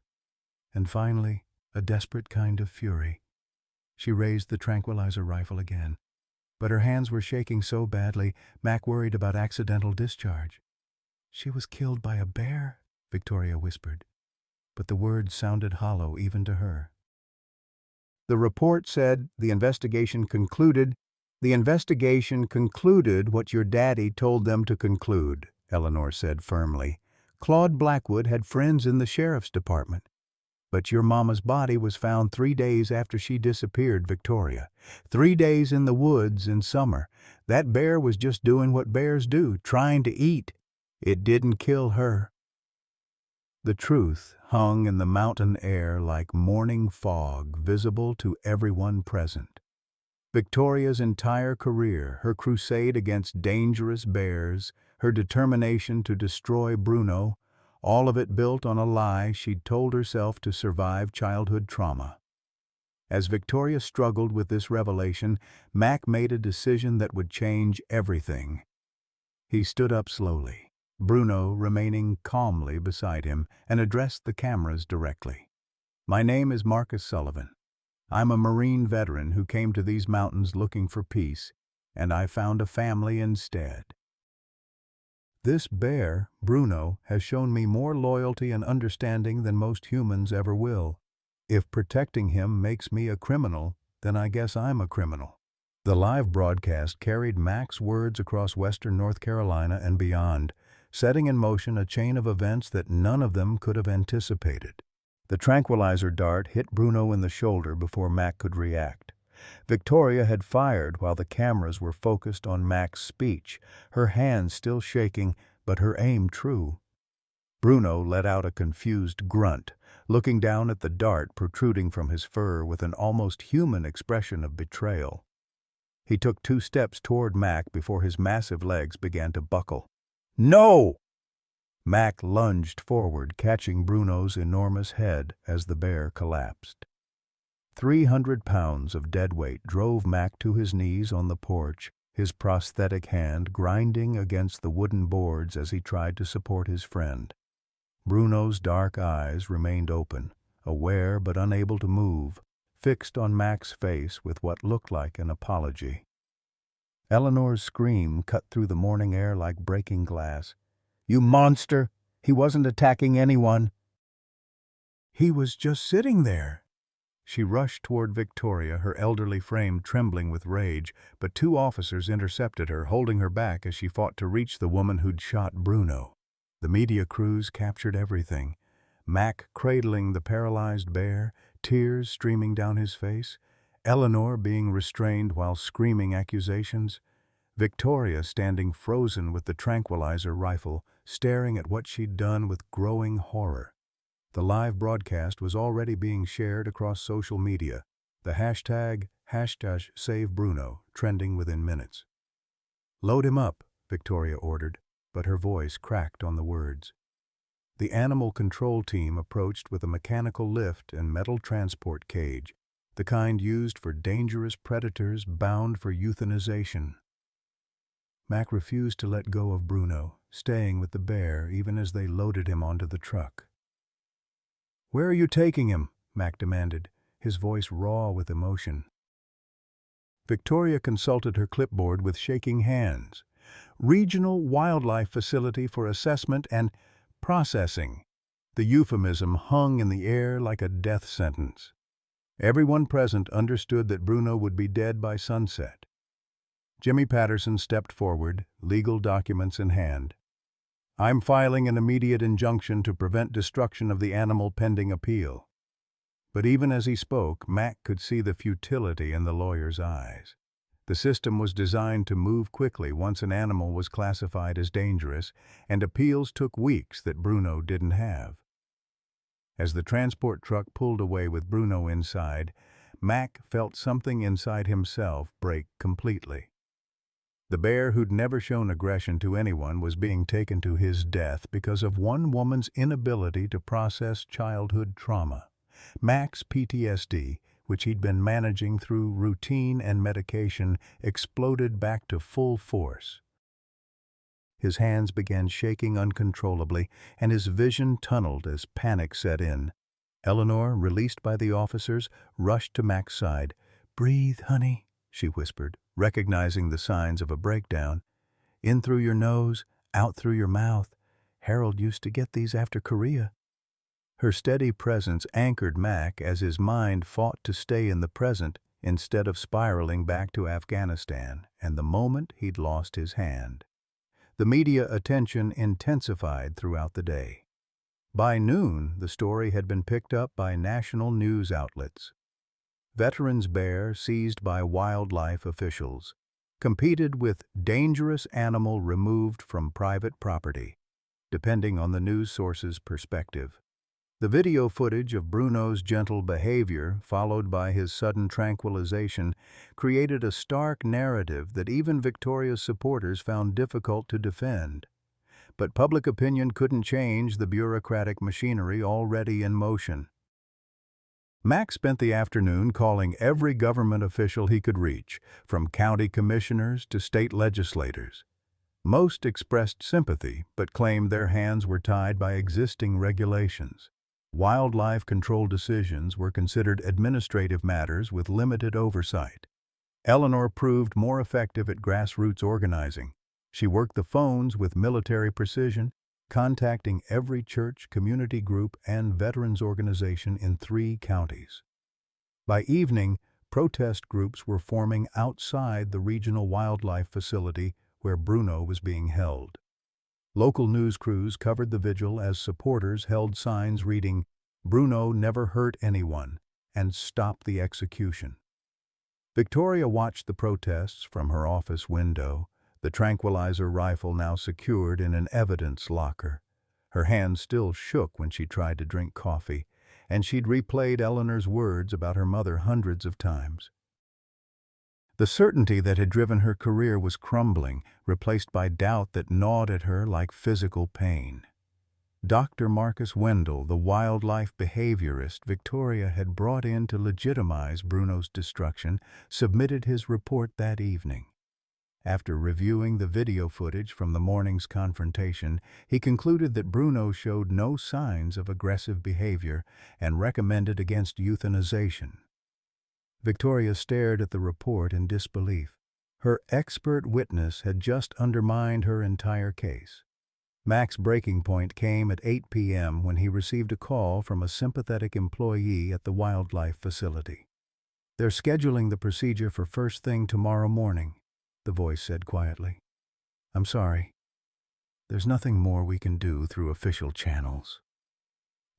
[SPEAKER 1] and finally, a desperate kind of fury. She raised the tranquilizer rifle again, but her hands were shaking so badly, Mac worried about accidental discharge. "She was killed by a bear," Victoria whispered, but the words sounded hollow even to her. "The report said the investigation concluded what your daddy told them to conclude," Eleanor said firmly. "Claude Blackwood had friends in the sheriff's department. But your mama's body was found 3 days after she disappeared, Victoria. 3 days in the woods in summer. That bear was just doing what bears do, trying to eat. It didn't kill her." The truth hung in the mountain air like morning fog, visible to everyone present. Victoria's entire career, her crusade against dangerous bears, her determination to destroy Bruno, all of it built on a lie she'd told herself to survive childhood trauma. As Victoria struggled with this revelation, Mac made a decision that would change everything. He stood up slowly, Bruno remaining calmly beside him, and addressed the cameras directly. "My name is Marcus Sullivan. I'm a Marine veteran who came to these mountains looking for peace. and I found a family instead. This bear, Bruno, has shown me more loyalty and understanding than most humans ever will. If protecting him makes me a criminal, then I guess I'm a criminal." The live broadcast carried Mac's words across western North Carolina and beyond, setting in motion a chain of events that none of them could have anticipated. The tranquilizer dart hit Bruno in the shoulder before Mac could react. Victoria had fired while the cameras were focused on Mac's speech, her hands still shaking, but her aim true. Bruno let out a confused grunt, looking down at the dart protruding from his fur with an almost human expression of betrayal. He took 2 steps toward Mac before his massive legs began to buckle. "No!" Mac lunged forward, catching Bruno's enormous head as the bear collapsed. 300 pounds of dead weight drove Mac to his knees on the porch, his prosthetic hand grinding against the wooden boards as he tried to support his friend. Bruno's dark eyes remained open, aware but unable to move, fixed on Mac's face with what looked like an apology. Eleanor's scream cut through the morning air like breaking glass. "You monster! He wasn't attacking anyone." "He was just sitting there." She rushed toward Victoria, her elderly frame trembling with rage, but 2 officers intercepted her, holding her back as she fought to reach the woman who'd shot Bruno. The media crews captured everything. Mac cradling the paralyzed bear, tears streaming down his face, Eleanor being restrained while screaming accusations, Victoria standing frozen with the tranquilizer rifle, staring at what she'd done with growing horror. The live broadcast was already being shared across social media, the hashtag #SaveBruno trending within minutes. "Load him up," Victoria ordered, but her voice cracked on the words. The animal control team approached with a mechanical lift and metal transport cage, the kind used for dangerous predators bound for euthanization. Mac refused to let go of Bruno, staying with the bear even as they loaded him onto the truck. "Where are you taking him?" Mac demanded, his voice raw with emotion. Victoria consulted her clipboard with shaking hands. "Regional Wildlife Facility for Assessment and Processing." The euphemism hung in the air like a death sentence. Everyone present understood that Bruno would be dead by sunset. Jimmy Patterson stepped forward, legal documents in hand. "I'm filing an immediate injunction to prevent destruction of the animal pending appeal." But even as he spoke, Mac could see the futility in the lawyer's eyes. The system was designed to move quickly once an animal was classified as dangerous, and appeals took weeks that Bruno didn't have. As the transport truck pulled away with Bruno inside, Mac felt something inside himself break completely. The bear who'd never shown aggression to anyone was being taken to his death because of one woman's inability to process childhood trauma. Mac's PTSD, which he'd been managing through routine and medication, exploded back to full force. His hands began shaking uncontrollably, and his vision tunneled as panic set in. Eleanor, released by the officers, rushed to Mac's side. "Breathe, honey," she whispered, recognizing the signs of a breakdown. "In through your nose, out through your mouth. Harold used to get these after Korea." Her steady presence anchored Mac as his mind fought to stay in the present instead of spiraling back to Afghanistan, and the moment he'd lost his hand. The media attention intensified throughout the day. By noon, the story had been picked up by national news outlets. Veterans bear seized by wildlife officials, competed with dangerous animal removed from private property, depending on the news source's perspective. The video footage of Bruno's gentle behavior, followed by his sudden tranquilization, created a stark narrative that even Victoria's supporters found difficult to defend. But public opinion couldn't change the bureaucratic machinery already in motion. Mac spent the afternoon calling every government official he could reach, from county commissioners to state legislators. Most expressed sympathy, but claimed their hands were tied by existing regulations. Wildlife control decisions were considered administrative matters with limited oversight. Eleanor proved more effective at grassroots organizing. She worked the phones with military precision, contacting every church, community group, and veterans organization in 3 counties. By evening, protest groups were forming outside the regional wildlife facility where Bruno was being held. Local news crews covered the vigil as supporters held signs reading, "Bruno never hurt anyone," and "Stop the execution." Victoria watched the protests from her office window, the tranquilizer rifle now secured in an evidence locker. Her hands still shook when she tried to drink coffee, and she'd replayed Eleanor's words about her mother hundreds of times. The certainty that had driven her career was crumbling, replaced by doubt that gnawed at her like physical pain. Dr. Marcus Wendell, the wildlife behaviorist Victoria had brought in to legitimize Bruno's destruction, submitted his report that evening. After reviewing the video footage from the morning's confrontation, he concluded that Bruno showed no signs of aggressive behavior and recommended against euthanization. Victoria stared at the report in disbelief. Her expert witness had just undermined her entire case. Mac's breaking point came at 8 p.m. when he received a call from a sympathetic employee at the wildlife facility. "They're scheduling the procedure for first thing tomorrow morning," the voice said quietly. "I'm sorry. There's nothing more we can do through official channels."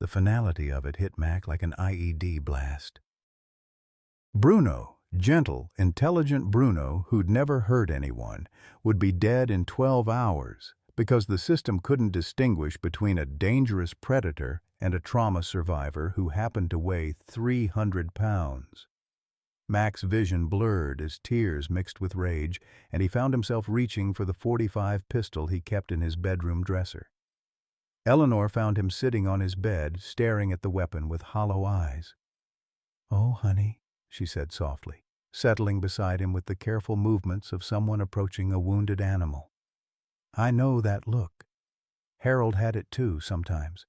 [SPEAKER 1] The finality of it hit Mac like an IED blast. Bruno, gentle, intelligent Bruno, who'd never hurt anyone, would be dead in 12 hours because the system couldn't distinguish between a dangerous predator and a trauma survivor who happened to weigh 300 pounds. Mac's vision blurred as tears mixed with rage, and he found himself reaching for the .45 pistol he kept in his bedroom dresser. Eleanor found him sitting on his bed, staring at the weapon with hollow eyes. "Oh, honey," she said softly, settling beside him with the careful movements of someone approaching a wounded animal. "I know that look. Harold had it too sometimes.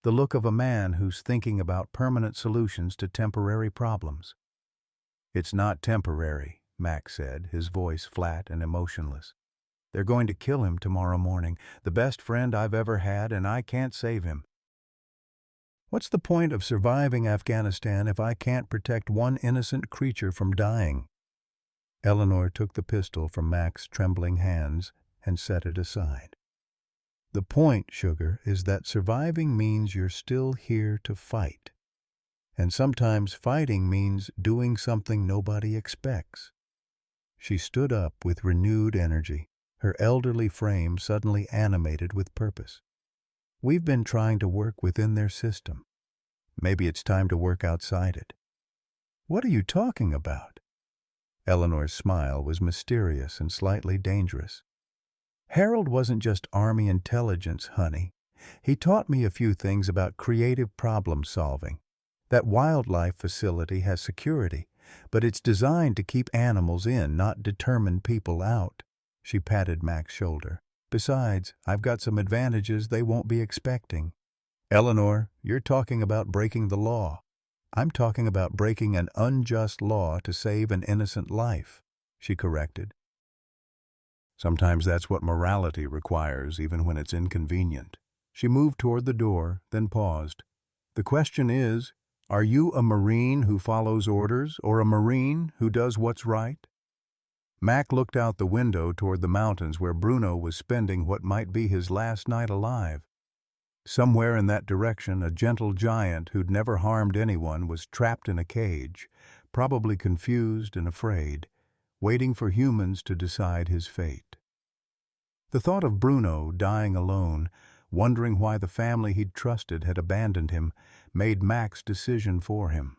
[SPEAKER 1] The look of a man who's thinking about permanent solutions to temporary problems." "It's not temporary," Mac said, his voice flat and emotionless. "They're going to kill him tomorrow morning, the best friend I've ever had, and I can't save him. What's the point of surviving Afghanistan if I can't protect one innocent creature from dying?" Eleanor took the pistol from Mac's trembling hands and set it aside. "The point, Sugar, is that surviving means you're still here to fight. And sometimes fighting means doing something nobody expects." She stood up with renewed energy, her elderly frame suddenly animated with purpose. "We've been trying to work within their system. Maybe it's time to work outside it." "What are you talking about?" Eleanor's smile was mysterious and slightly dangerous. "Harold wasn't just Army intelligence, honey. He taught me a few things about creative problem solving. That wildlife facility has security, but it's designed to keep animals in, not determine people out." She patted Mac's shoulder. "Besides, I've got some advantages they won't be expecting." "Eleanor, you're talking about breaking the law. I'm talking about breaking an unjust law to save an innocent life," she corrected. "Sometimes that's what morality requires, even when it's inconvenient." She moved toward the door, then paused. "The question is, are you a Marine who follows orders or a Marine who does what's right?" Mac looked out the window toward the mountains where Bruno was spending what might be his last night alive. Somewhere in that direction, a gentle giant who'd never harmed anyone was trapped in a cage, probably confused and afraid, waiting for humans to decide his fate. The thought of Bruno dying alone, wondering why the family he'd trusted had abandoned him, made Mac's decision for him.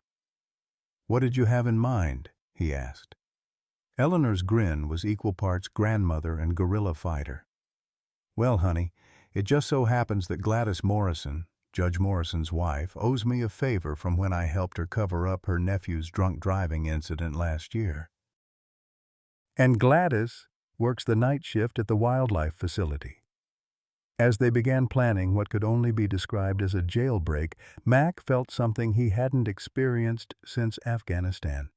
[SPEAKER 1] "What did you have in mind?" he asked. Eleanor's grin was equal parts grandmother and guerrilla fighter. "Well, honey, it just so happens that Gladys Morrison, Judge Morrison's wife, owes me a favor from when I helped her cover up her nephew's drunk driving incident last year. And Gladys works the night shift at the wildlife facility." As they began planning what could only be described as a jailbreak, Mac felt something he hadn't experienced since Afghanistan.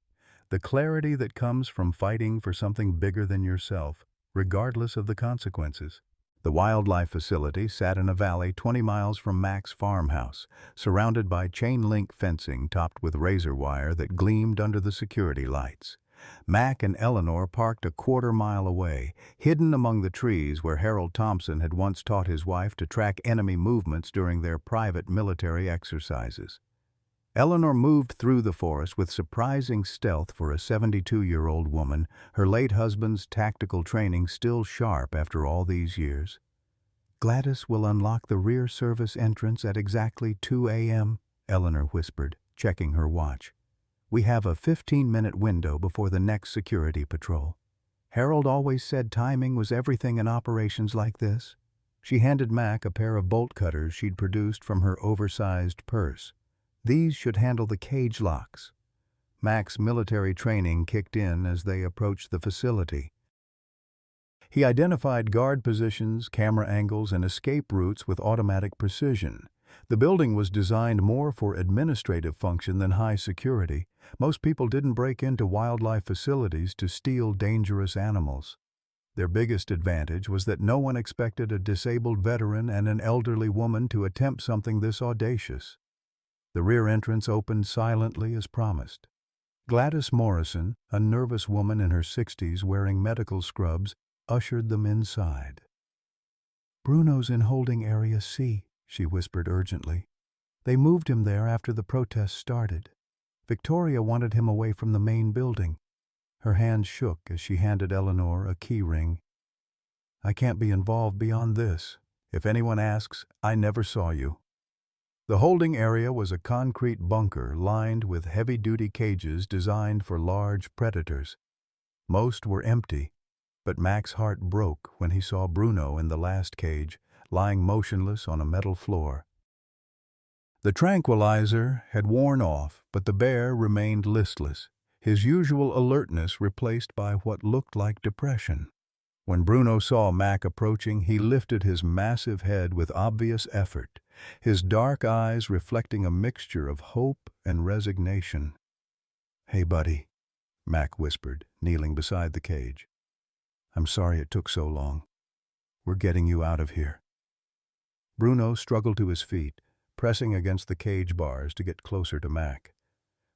[SPEAKER 1] The clarity that comes from fighting for something bigger than yourself, regardless of the consequences. The wildlife facility sat in a valley 20 miles from Mac's farmhouse, surrounded by chain-link fencing topped with razor wire that gleamed under the security lights. Mac and Eleanor parked a quarter-mile away, hidden among the trees where Harold Thompson had once taught his wife to track enemy movements during their private military exercises. Eleanor moved through the forest with surprising stealth for a 72-year-old woman, her late husband's tactical training still sharp after all these years. "Gladys will unlock the rear service entrance at exactly 2 a.m., Eleanor whispered, checking her watch. "We have a 15-minute window before the next security patrol. Harold always said timing was everything in operations like this." She handed Mac a pair of bolt cutters she'd produced from her oversized purse. "These should handle the cage locks." Mac's military training kicked in as they approached the facility. He identified guard positions, camera angles, and escape routes with automatic precision. The building was designed more for administrative function than high security. Most people didn't break into wildlife facilities to steal dangerous animals. Their biggest advantage was that no one expected a disabled veteran and an elderly woman to attempt something this audacious. The rear entrance opened silently as promised. Gladys Morrison, a nervous woman in her 60s wearing medical scrubs, ushered them inside. "Bruno's in holding area C," she whispered urgently. "They moved him there after the protests started. Victoria wanted him away from the main building." Her hands shook as she handed Eleanor a key ring. "I can't be involved beyond this. If anyone asks, I never saw you." The holding area was a concrete bunker lined with heavy-duty cages designed for large predators. Most were empty, but Mac's heart broke when he saw Bruno in the last cage, lying motionless on a metal floor. The tranquilizer had worn off, but the bear remained listless, his usual alertness replaced by what looked like depression. When Bruno saw Mac approaching, he lifted his massive head with obvious effort, his dark eyes reflecting a mixture of hope and resignation. "Hey, buddy," Mac whispered, kneeling beside the cage. "I'm sorry it took so long. We're getting you out of here." Bruno struggled to his feet, pressing against the cage bars to get closer to Mac.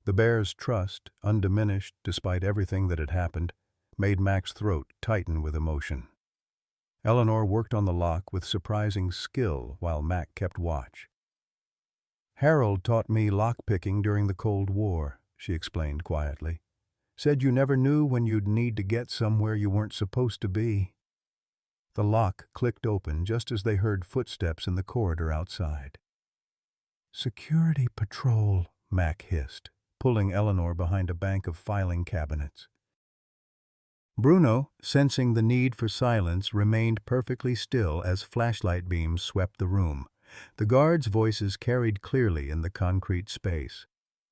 [SPEAKER 1] The bear's trust, undiminished despite everything that had happened, made Mac's throat tighten with emotion. Eleanor worked on the lock with surprising skill while Mac kept watch. "Harold taught me lockpicking during the Cold War," she explained quietly. "Said you never knew when you'd need to get somewhere you weren't supposed to be." The lock clicked open just as they heard footsteps in the corridor outside. "Security patrol," Mac hissed, pulling Eleanor behind a bank of filing cabinets. Bruno, sensing the need for silence, remained perfectly still as flashlight beams swept the room. The guards' voices carried clearly in the concrete space.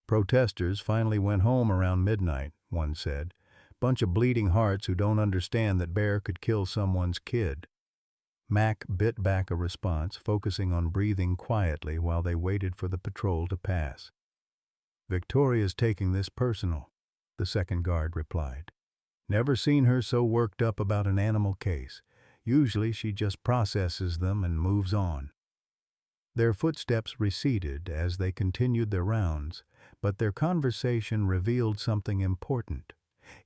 [SPEAKER 1] "Protesters finally went home around midnight," one said. "Bunch of bleeding hearts who don't understand that bear could kill someone's kid." Mac bit back a response, focusing on breathing quietly while they waited for the patrol to pass. "Victoria's taking this personal," the second guard replied. "Never seen her so worked up about an animal case. Usually she just processes them and moves on." Their footsteps receded as they continued their rounds, but their conversation revealed something important.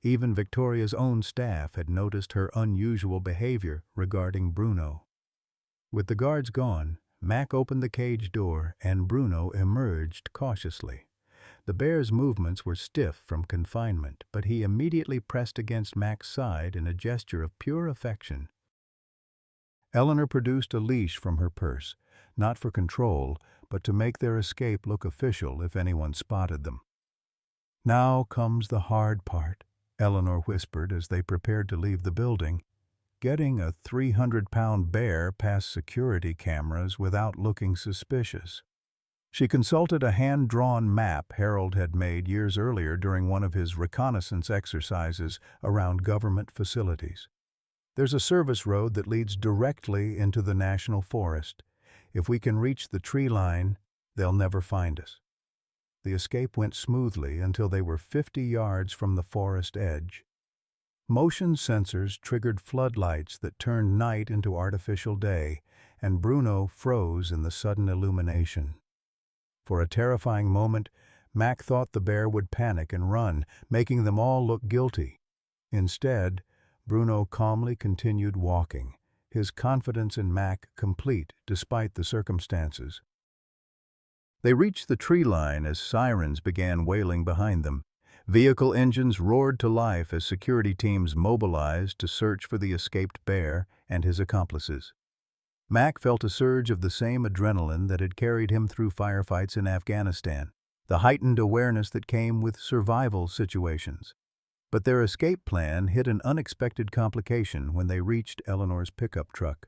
[SPEAKER 1] Even Victoria's own staff had noticed her unusual behavior regarding Bruno. With the guards gone, Mac opened the cage door and Bruno emerged cautiously. The bear's movements were stiff from confinement, but he immediately pressed against Mac's side in a gesture of pure affection. Eleanor produced a leash from her purse, not for control, but to make their escape look official if anyone spotted them. "Now comes the hard part," Eleanor whispered as they prepared to leave the building. "Getting a 300-pound bear past security cameras without looking suspicious." She consulted a hand-drawn map Harold had made years earlier during one of his reconnaissance exercises around government facilities. "There's a service road that leads directly into the national forest. If we can reach the tree line, they'll never find us." The escape went smoothly until they were 50 yards from the forest edge. Motion sensors triggered floodlights that turned night into artificial day, and Bruno froze in the sudden illumination. For a terrifying moment, Mac thought the bear would panic and run, making them all look guilty. Instead, Bruno calmly continued walking, his confidence in Mac complete despite the circumstances. They reached the tree line as sirens began wailing behind them. Vehicle engines roared to life as security teams mobilized to search for the escaped bear and his accomplices. Mac felt a surge of the same adrenaline that had carried him through firefights in Afghanistan, the heightened awareness that came with survival situations. But their escape plan hit an unexpected complication when they reached Eleanor's pickup truck.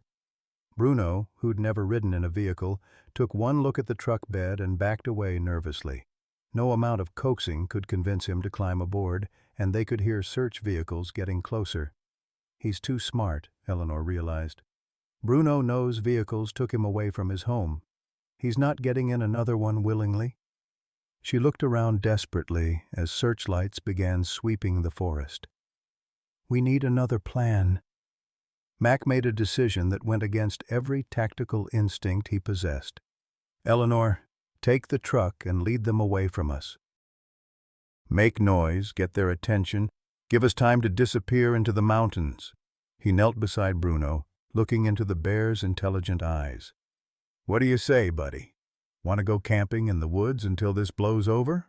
[SPEAKER 1] Bruno, who'd never ridden in a vehicle, took one look at the truck bed and backed away nervously. No amount of coaxing could convince him to climb aboard, and they could hear search vehicles getting closer. He's too smart, Eleanor realized. Bruno knows vehicles took him away from his home. He's not getting in another one willingly. She looked around desperately as searchlights began sweeping the forest. We need another plan. Mac made a decision that went against every tactical instinct he possessed. Eleanor, take the truck and lead them away from us. Make noise, get their attention, give us time to disappear into the mountains. He knelt beside Bruno, looking into the bear's intelligent eyes. What do you say, buddy? Want to go camping in the woods until this blows over?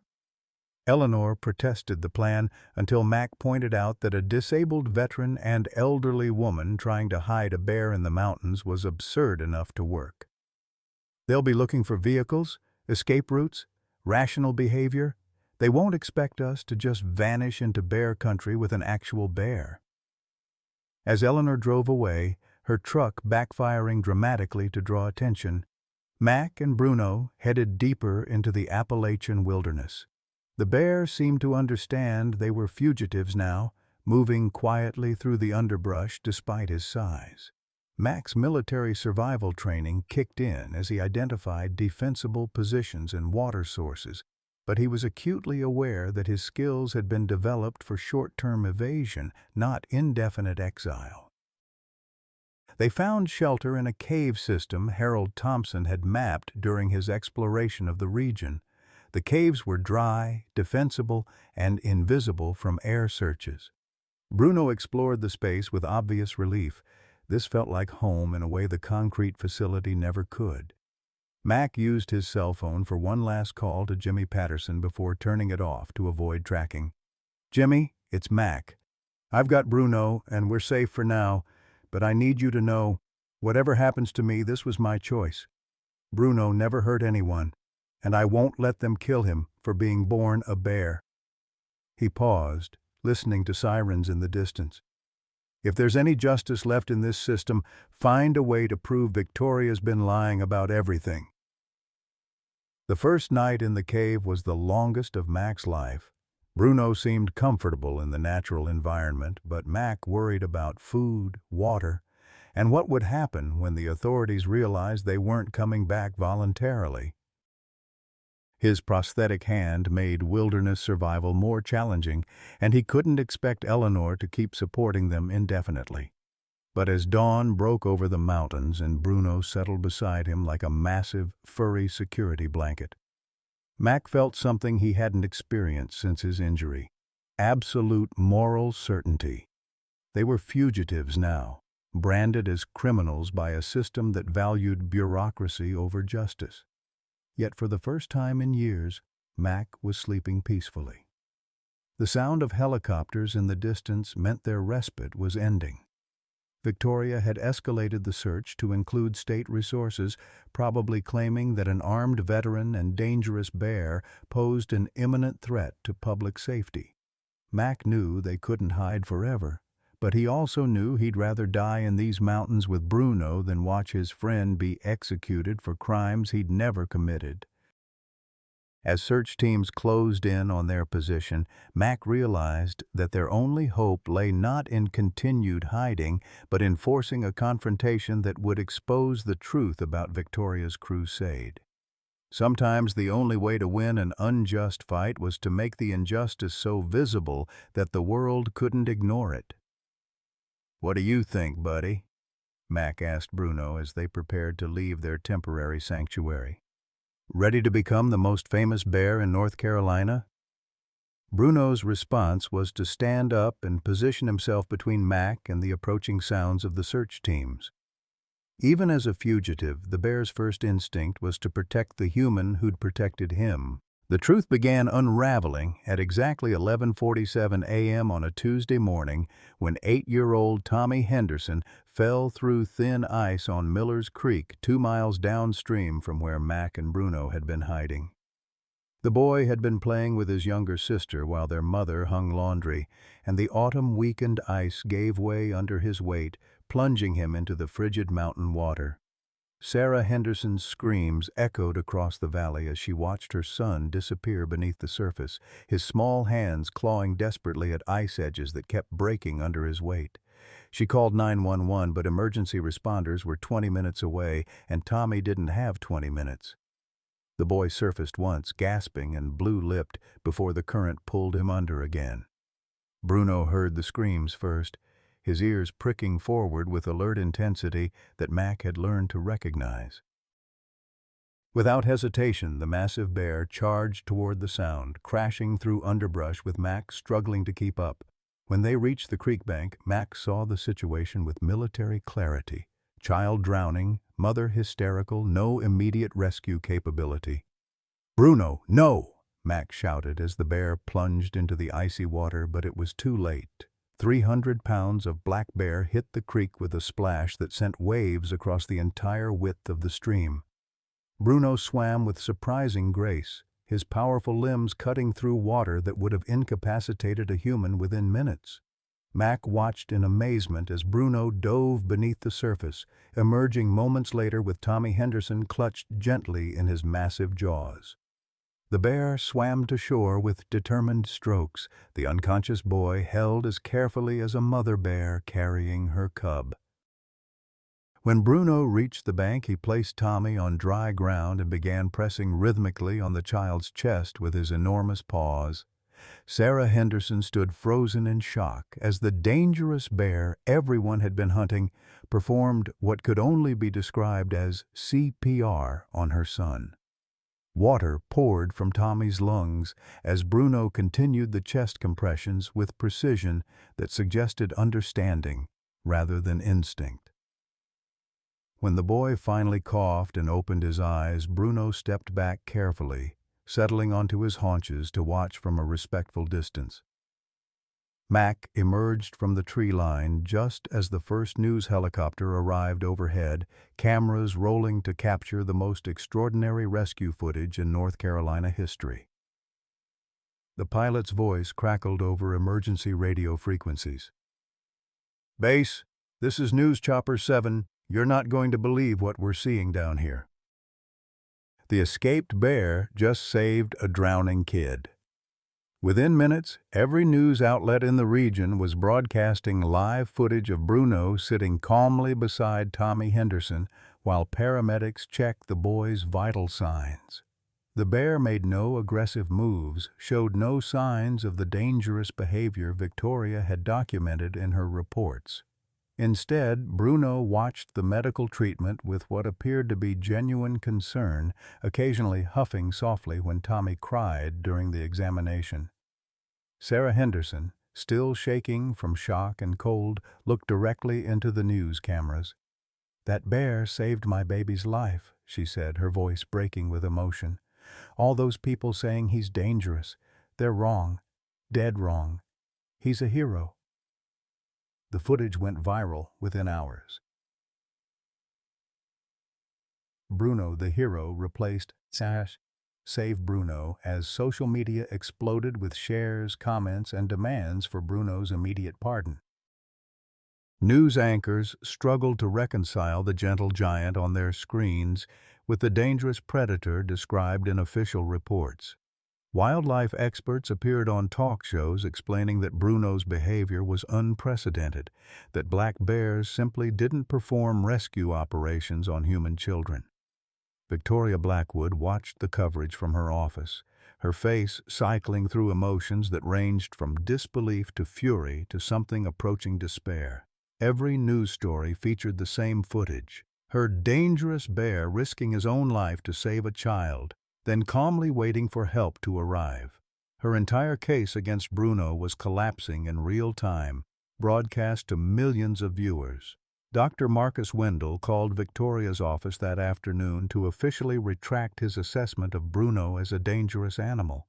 [SPEAKER 1] Eleanor protested the plan until Mac pointed out that a disabled veteran and elderly woman trying to hide a bear in the mountains was absurd enough to work. They'll be looking for vehicles, escape routes, rational behavior. They won't expect us to just vanish into bear country with an actual bear. As Eleanor drove away, her truck backfiring dramatically to draw attention, Mac and Bruno headed deeper into the Appalachian wilderness. The bear seemed to understand they were fugitives now, moving quietly through the underbrush despite his size. Mac's military survival training kicked in as he identified defensible positions and water sources, but he was acutely aware that his skills had been developed for short-term evasion, not indefinite exile. They found shelter in a cave system Harold Thompson had mapped during his exploration of the region. The caves were dry, defensible, and invisible from air searches. Bruno explored the space with obvious relief. This felt like home in a way the concrete facility never could. Mac used his cell phone for one last call to Jimmy Patterson before turning it off to avoid tracking. Jimmy, it's Mac. I've got Bruno, and we're safe for now, but I need you to know, whatever happens to me, this was my choice. Bruno never hurt anyone, and I won't let them kill him for being born a bear. He paused, listening to sirens in the distance. If there's any justice left in this system, find a way to prove Victoria's been lying about everything. The first night in the cave was the longest of Mac's life. Bruno seemed comfortable in the natural environment, but Mac worried about food, water, and what would happen when the authorities realized they weren't coming back voluntarily. His prosthetic hand made wilderness survival more challenging, and he couldn't expect Eleanor to keep supporting them indefinitely. But as dawn broke over the mountains and Bruno settled beside him like a massive, furry security blanket, Mac felt something he hadn't experienced since his injury: absolute moral certainty. They were fugitives now, branded as criminals by a system that valued bureaucracy over justice. Yet for the first time in years, Mac was sleeping peacefully. The sound of helicopters in the distance meant their respite was ending. Victoria had escalated the search to include state resources, probably claiming that an armed veteran and dangerous bear posed an imminent threat to public safety. Mac knew they couldn't hide forever, but he also knew he'd rather die in these mountains with Bruno than watch his friend be executed for crimes he'd never committed. As search teams closed in on their position, Mac realized that their only hope lay not in continued hiding, but in forcing a confrontation that would expose the truth about Victoria's crusade. Sometimes the only way to win an unjust fight was to make the injustice so visible that the world couldn't ignore it. "What do you think, buddy?" Mac asked Bruno as they prepared to leave their temporary sanctuary. "Ready to become the most famous bear in North Carolina?" Bruno's response was to stand up and position himself between Mac and the approaching sounds of the search teams. Even as a fugitive, the bear's first instinct was to protect the human who'd protected him. The truth began unraveling at exactly 11:47 a.m. on a Tuesday morning when 8-year-old Tommy Henderson fell through thin ice on Miller's Creek 2 miles downstream from where Mac and Bruno had been hiding. The boy had been playing with his younger sister while their mother hung laundry, and the autumn-weakened ice gave way under his weight, plunging him into the frigid mountain water. Sarah Henderson's screams echoed across the valley as she watched her son disappear beneath the surface, his small hands clawing desperately at ice edges that kept breaking under his weight. She called 911, but emergency responders were 20 minutes away, and Tommy didn't have 20 minutes. The boy surfaced once, gasping and blue-lipped, before the current pulled him under again. Bruno heard the screams first, his ears pricking forward with alert intensity that Mac had learned to recognize. Without hesitation, the massive bear charged toward the sound, crashing through underbrush with Mac struggling to keep up. When they reached the creek bank, Mac saw the situation with military clarity. Child drowning, mother hysterical, no immediate rescue capability. "Bruno, no!" Mac shouted as the bear plunged into the icy water, but it was too late. 300 pounds of black bear hit the creek with a splash that sent waves across the entire width of the stream. Bruno swam with surprising grace, his powerful limbs cutting through water that would have incapacitated a human within minutes. Mac watched in amazement as Bruno dove beneath the surface, emerging moments later with Tommy Henderson clutched gently in his massive jaws. The bear swam to shore with determined strokes, the unconscious boy held as carefully as a mother bear carrying her cub. When Bruno reached the bank, he placed Tommy on dry ground and began pressing rhythmically on the child's chest with his enormous paws. Sarah Henderson stood frozen in shock as the dangerous bear everyone had been hunting performed what could only be described as CPR on her son. Water poured from Tommy's lungs as Bruno continued the chest compressions with precision that suggested understanding rather than instinct. When the boy finally coughed and opened his eyes, Bruno stepped back carefully, settling onto his haunches to watch from a respectful distance. Mac emerged from the tree line just as the first news helicopter arrived overhead, cameras rolling to capture the most extraordinary rescue footage in North Carolina history. The pilot's voice crackled over emergency radio frequencies. "Base, this is News Chopper 7. You're not going to believe what we're seeing down here. The escaped bear just saved a drowning kid." Within minutes, every news outlet in the region was broadcasting live footage of Bruno sitting calmly beside Tommy Henderson while paramedics checked the boy's vital signs. The bear made no aggressive moves, showed no signs of the dangerous behavior Victoria had documented in her reports. Instead, Bruno watched the medical treatment with what appeared to be genuine concern, occasionally huffing softly when Tommy cried during the examination. Sarah Henderson, still shaking from shock and cold, looked directly into the news cameras. "That bear saved my baby's life," she said, her voice breaking with emotion. "All those people saying he's dangerous, they're wrong, dead wrong. He's a hero." The footage went viral within hours. Bruno the hero replaced Save Bruno as social media exploded with shares, comments, and demands for Bruno's immediate pardon. News anchors struggled to reconcile the gentle giant on their screens with the dangerous predator described in official reports. Wildlife experts appeared on talk shows explaining that Bruno's behavior was unprecedented, that black bears simply didn't perform rescue operations on human children. Victoria Blackwood watched the coverage from her office, her face cycling through emotions that ranged from disbelief to fury to something approaching despair. Every news story featured the same footage: her dangerous bear risking his own life to save a child, then calmly waiting for help to arrive. Her entire case against Bruno was collapsing in real time, broadcast to millions of viewers. Dr. Marcus Wendell called Victoria's office that afternoon to officially retract his assessment of Bruno as a dangerous animal.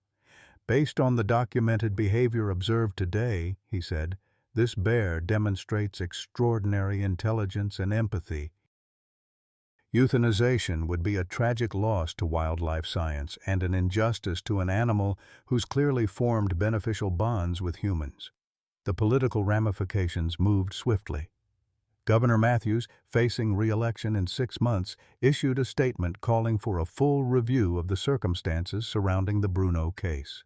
[SPEAKER 1] "Based on the documented behavior observed today," he said, "this bear demonstrates extraordinary intelligence and empathy. Euthanization would be a tragic loss to wildlife science and an injustice to an animal who's clearly formed beneficial bonds with humans." The political ramifications moved swiftly. Governor Matthews, facing re-election in 6 months, issued a statement calling for a full review of the circumstances surrounding the Bruno case.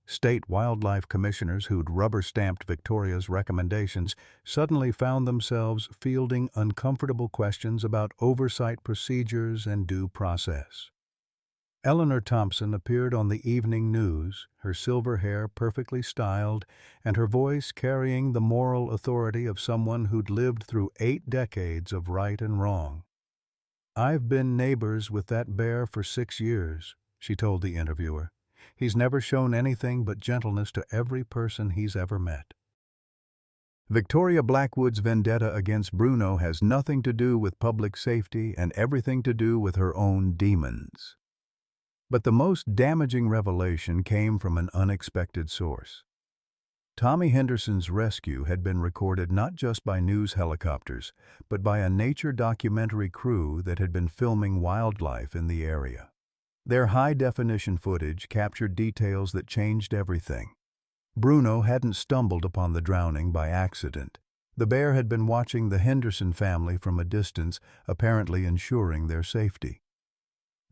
[SPEAKER 1] State wildlife commissioners who'd rubber-stamped Victoria's recommendations suddenly found themselves fielding uncomfortable questions about oversight procedures and due process. Eleanor Thompson appeared on the evening news, her silver hair perfectly styled and her voice carrying the moral authority of someone who'd lived through 8 decades of right and wrong. "I've been neighbors with that bear for 6 years," she told the interviewer. "He's never shown anything but gentleness to every person he's ever met." Victoria Blackwood's vendetta against Bruno has nothing to do with public safety and everything to do with her own demons. But the most damaging revelation came from an unexpected source. Tommy Henderson's rescue had been recorded not just by news helicopters, but by a nature documentary crew that had been filming wildlife in the area. Their high-definition footage captured details that changed everything. Bruno hadn't stumbled upon the drowning by accident. The bear had been watching the Henderson family from a distance, apparently ensuring their safety.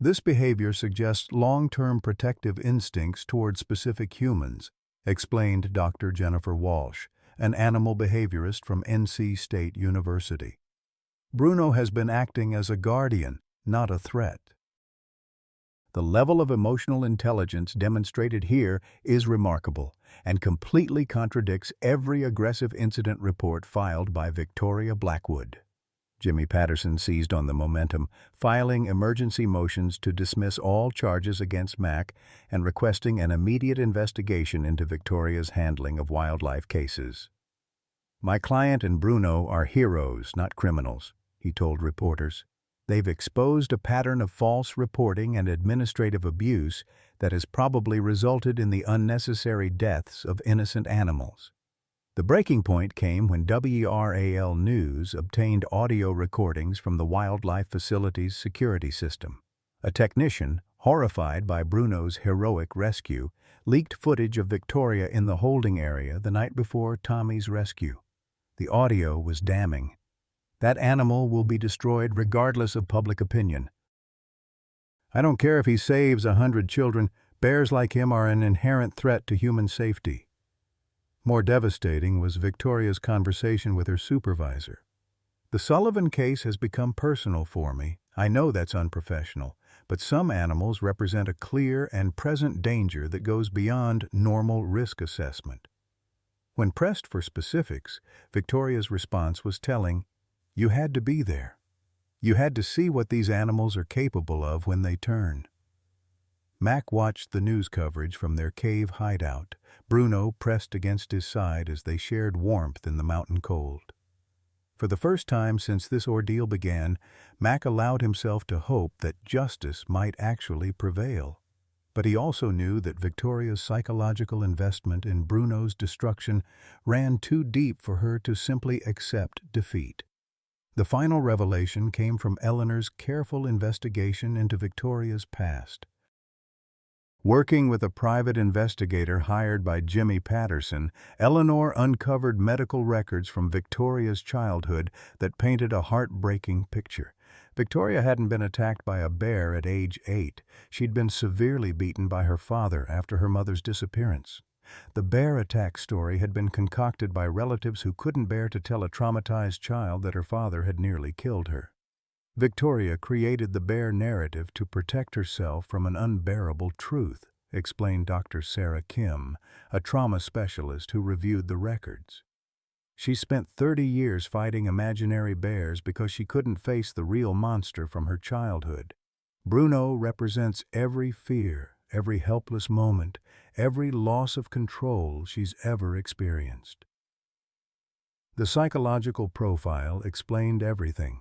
[SPEAKER 1] This behavior suggests long-term protective instincts toward specific humans, explained Dr. Jennifer Walsh, an animal behaviorist from NC State University. Bruno has been acting as a guardian, not a threat. The level of emotional intelligence demonstrated here is remarkable and completely contradicts every aggressive incident report filed by Victoria Blackwood. Jimmy Patterson seized on the momentum, filing emergency motions to dismiss all charges against Mac and requesting an immediate investigation into Victoria's handling of wildlife cases. "My client and Bruno are heroes, not criminals," he told reporters. "They've exposed a pattern of false reporting and administrative abuse that has probably resulted in the unnecessary deaths of innocent animals." The breaking point came when WRAL News obtained audio recordings from the wildlife facility's security system. A technician, horrified by Bruno's heroic rescue, leaked footage of Victoria in the holding area the night before Tommy's rescue. The audio was damning. "That animal will be destroyed regardless of public opinion. I don't care if he saves 100 children, bears like him are an inherent threat to human safety." More devastating was Victoria's conversation with her supervisor. "The Sullivan case has become personal for me. I know that's unprofessional, but some animals represent a clear and present danger that goes beyond normal risk assessment." When pressed for specifics, Victoria's response was telling: "You had to be there. You had to see what these animals are capable of when they turn." Mac watched the news coverage from their cave hideout, Bruno pressed against his side as they shared warmth in the mountain cold. For the first time since this ordeal began, Mac allowed himself to hope that justice might actually prevail. But he also knew that Victoria's psychological investment in Bruno's destruction ran too deep for her to simply accept defeat. The final revelation came from Eleanor's careful investigation into Victoria's past. Working with a private investigator hired by Jimmy Patterson, Eleanor uncovered medical records from Victoria's childhood that painted a heartbreaking picture. Victoria hadn't been attacked by a bear at age 8. She'd been severely beaten by her father after her mother's disappearance. The bear attack story had been concocted by relatives who couldn't bear to tell a traumatized child that her father had nearly killed her. Victoria created the bear narrative to protect herself from an unbearable truth, explained Dr. Sarah Kim, a trauma specialist who reviewed the records. She spent 30 years fighting imaginary bears because she couldn't face the real monster from her childhood. Bruno represents every fear, every helpless moment, every loss of control she's ever experienced. The psychological profile explained everything.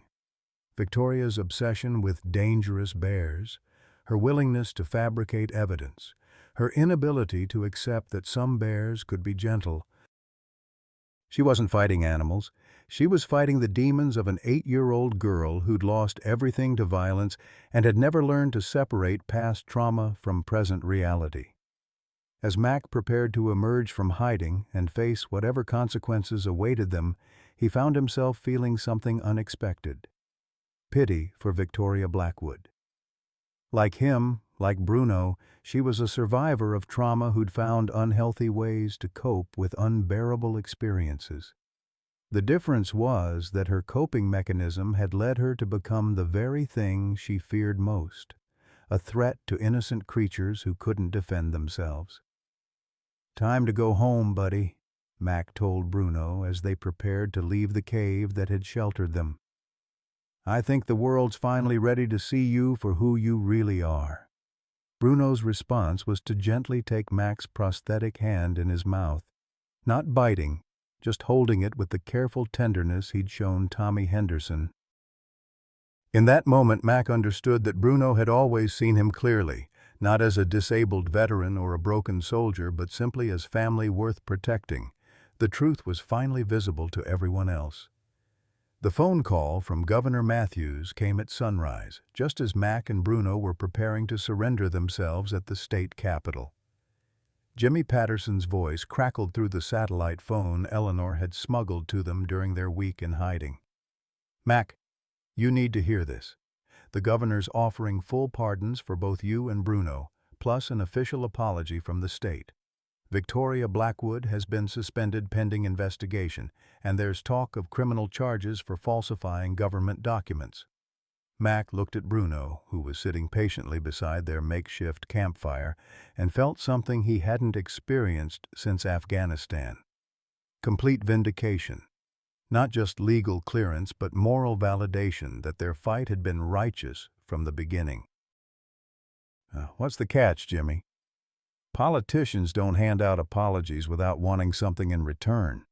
[SPEAKER 1] Victoria's obsession with dangerous bears, her willingness to fabricate evidence, her inability to accept that some bears could be gentle. She wasn't fighting animals. She was fighting the demons of an 8-year-old girl who'd lost everything to violence and had never learned to separate past trauma from present reality. As Mac prepared to emerge from hiding and face whatever consequences awaited them, he found himself feeling something unexpected: pity for Victoria Blackwood. Like him, like Bruno, she was a survivor of trauma who'd found unhealthy ways to cope with unbearable experiences. The difference was that her coping mechanism had led her to become the very thing she feared most: a threat to innocent creatures who couldn't defend themselves. "Time to go home, buddy," Mac told Bruno as they prepared to leave the cave that had sheltered them. "I think the world's finally ready to see you for who you really are." Bruno's response was to gently take Mac's prosthetic hand in his mouth, not biting, just holding it with the careful tenderness he'd shown Tommy Henderson. In that moment, Mac understood that Bruno had always seen him clearly, not as a disabled veteran or a broken soldier, but simply as family worth protecting. The truth was finally visible to everyone else. The phone call from Governor Matthews came at sunrise, just as Mac and Bruno were preparing to surrender themselves at the state capitol. Jimmy Patterson's voice crackled through the satellite phone Eleanor had smuggled to them during their week in hiding. "Mac, you need to hear this. The governor's offering full pardons for both you and Bruno, plus an official apology from the state. Victoria Blackwood has been suspended pending investigation, and there's talk of criminal charges for falsifying government documents." Mac looked at Bruno, who was sitting patiently beside their makeshift campfire, and felt something he hadn't experienced since Afghanistan: complete vindication. Not just legal clearance, but moral validation that their fight had been righteous from the beginning. "What's the catch, Jimmy?" "Politicians don't hand out apologies without wanting something in return."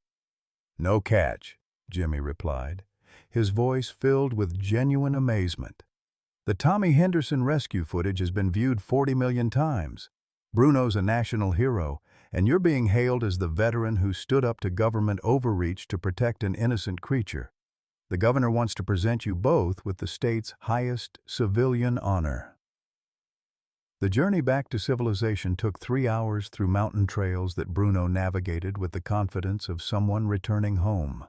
[SPEAKER 1] "No catch," Jimmy replied, his voice filled with genuine amazement. "The Tommy Henderson rescue footage has been viewed 40 million times. Bruno's a national hero, and you're being hailed as the veteran who stood up to government overreach to protect an innocent creature. The governor wants to present you both with the state's highest civilian honor." The journey back to civilization took 3 hours through mountain trails that Bruno navigated with the confidence of someone returning home.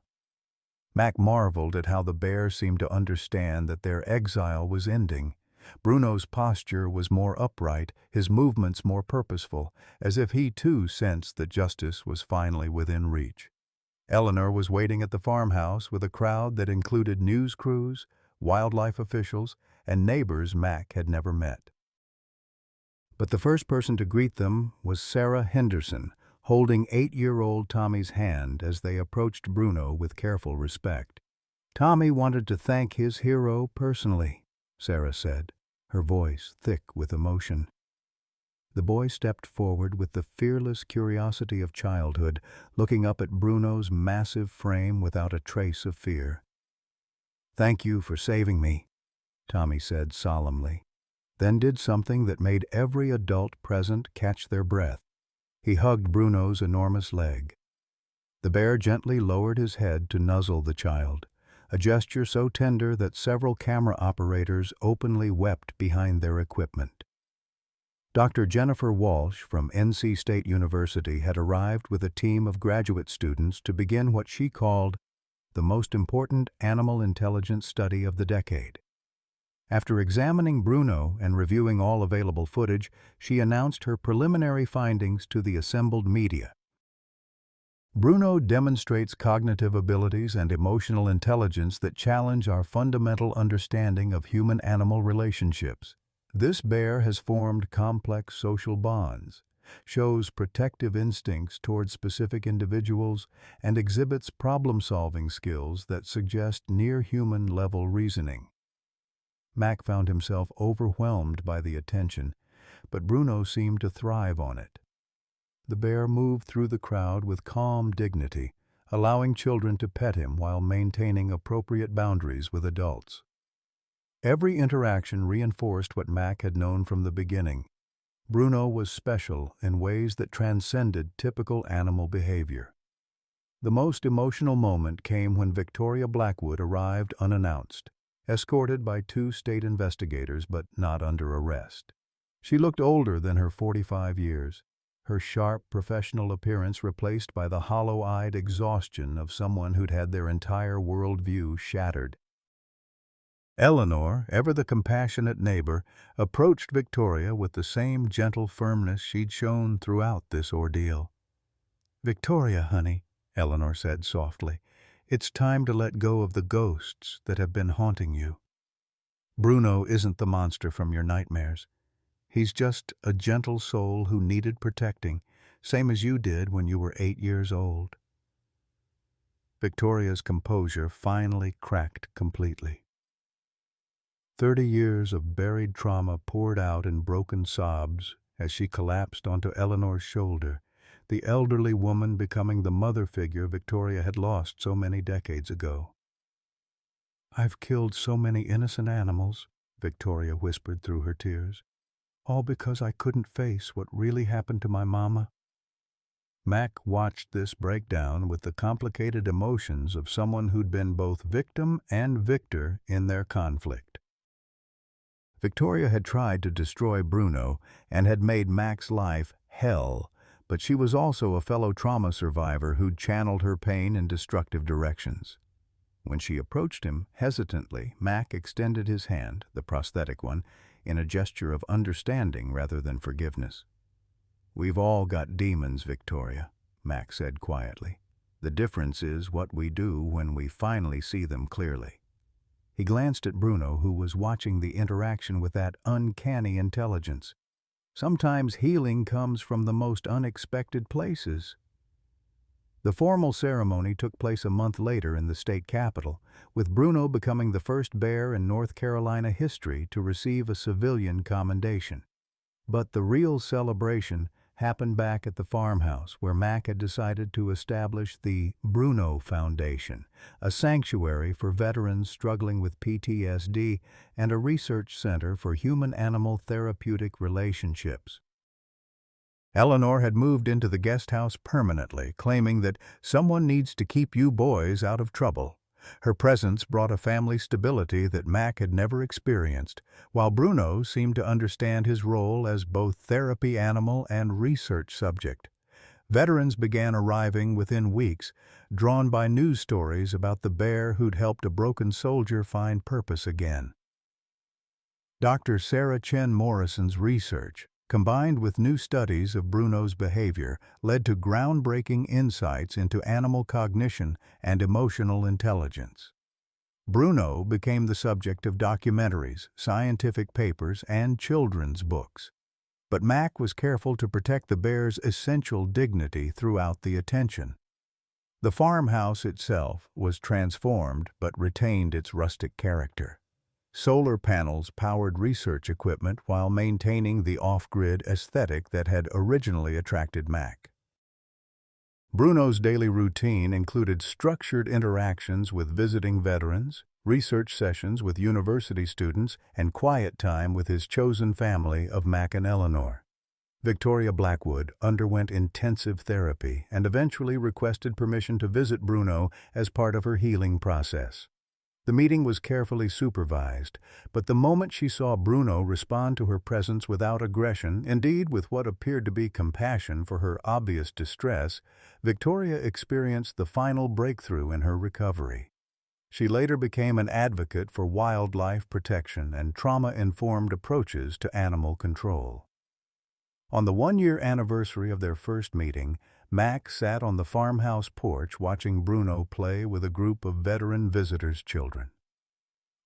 [SPEAKER 1] Mac marveled at how the bear seemed to understand that their exile was ending. Bruno's posture was more upright, his movements more purposeful, as if he too sensed that justice was finally within reach. Eleanor was waiting at the farmhouse with a crowd that included news crews, wildlife officials, and neighbors Mac had never met. But the first person to greet them was Sarah Henderson, holding 8-year-old Tommy's hand as they approached Bruno with careful respect. "Tommy wanted to thank his hero personally," Sarah said, her voice thick with emotion. The boy stepped forward with the fearless curiosity of childhood, looking up at Bruno's massive frame without a trace of fear. "Thank you for saving me," Tommy said solemnly, then did something that made every adult present catch their breath. He hugged Bruno's enormous leg. The bear gently lowered his head to nuzzle the child, a gesture so tender that several camera operators openly wept behind their equipment. Dr. Jennifer Walsh from NC State University had arrived with a team of graduate students to begin what she called the most important animal intelligence study of the decade. After examining Bruno and reviewing all available footage, she announced her preliminary findings to the assembled media. Bruno demonstrates cognitive abilities and emotional intelligence that challenge our fundamental understanding of human-animal relationships. This bear has formed complex social bonds, shows protective instincts toward specific individuals, and exhibits problem-solving skills that suggest near-human level reasoning. Mac found himself overwhelmed by the attention, but Bruno seemed to thrive on it. The bear moved through the crowd with calm dignity, allowing children to pet him while maintaining appropriate boundaries with adults. Every interaction reinforced what Mac had known from the beginning. Bruno was special in ways that transcended typical animal behavior. The most emotional moment came when Victoria Blackwood arrived unannounced, escorted by 2 state investigators but not under arrest. She looked older than her 45 years, her sharp professional appearance replaced by the hollow-eyed exhaustion of someone who'd had their entire worldview shattered. Eleanor, ever the compassionate neighbor, approached Victoria with the same gentle firmness she'd shown throughout this ordeal. "Victoria, honey," Eleanor said softly, "it's time to let go of the ghosts that have been haunting you. Bruno isn't the monster from your nightmares. He's just a gentle soul who needed protecting, same as you did when you were 8 years old." Victoria's composure finally cracked completely. 30 years of buried trauma poured out in broken sobs as she collapsed onto Eleanor's shoulder, the elderly woman becoming the mother figure Victoria had lost so many decades ago. "I've killed so many innocent animals," Victoria whispered through her tears, "all because I couldn't face what really happened to my mama." Mac watched this breakdown with the complicated emotions of someone who'd been both victim and victor in their conflict. Victoria had tried to destroy Bruno and had made Mac's life hell, but she was also a fellow trauma survivor who'd channeled her pain in destructive directions. When she approached him hesitantly, Mac extended his hand, the prosthetic one, in a gesture of understanding rather than forgiveness. "We've all got demons, Victoria," Mac said quietly. "The difference is what we do when we finally see them clearly." He glanced at Bruno, who was watching the interaction with that uncanny intelligence. Sometimes healing comes from the most unexpected places. The formal ceremony took place a month later in the state capitol, with Bruno becoming the first bear in North Carolina history to receive a civilian commendation. But the real celebration happened back at the farmhouse, where Mac had decided to establish the Bruno Foundation, a sanctuary for veterans struggling with PTSD and a research center for human-animal therapeutic relationships. Eleanor had moved into the guest house permanently, claiming that someone needs to keep you boys out of trouble. Her presence brought a family stability that Mac had never experienced, while Bruno seemed to understand his role as both therapy animal and research subject. Veterans began arriving within weeks, drawn by news stories about the bear who'd helped a broken soldier find purpose again. Dr. Sarah Chen Morrison's research, combined with new studies of Bruno's behavior, led to groundbreaking insights into animal cognition and emotional intelligence. Bruno became the subject of documentaries, scientific papers, and children's books. But Mac was careful to protect the bear's essential dignity throughout the attention. The farmhouse itself was transformed but retained its rustic character. Solar panels powered research equipment while maintaining the off-grid aesthetic that had originally attracted Mac. Bruno's daily routine included structured interactions with visiting veterans, research sessions with university students, and quiet time with his chosen family of Mac and Eleanor. Victoria Blackwood underwent intensive therapy and eventually requested permission to visit Bruno as part of her healing process. The meeting was carefully supervised, but the moment she saw Bruno respond to her presence without aggression, indeed with what appeared to be compassion for her obvious distress, Victoria experienced the final breakthrough in her recovery. She later became an advocate for wildlife protection and trauma-informed approaches to animal control. On the 1-year anniversary of their first meeting, Mac sat on the farmhouse porch watching Bruno play with a group of veteran visitors' children.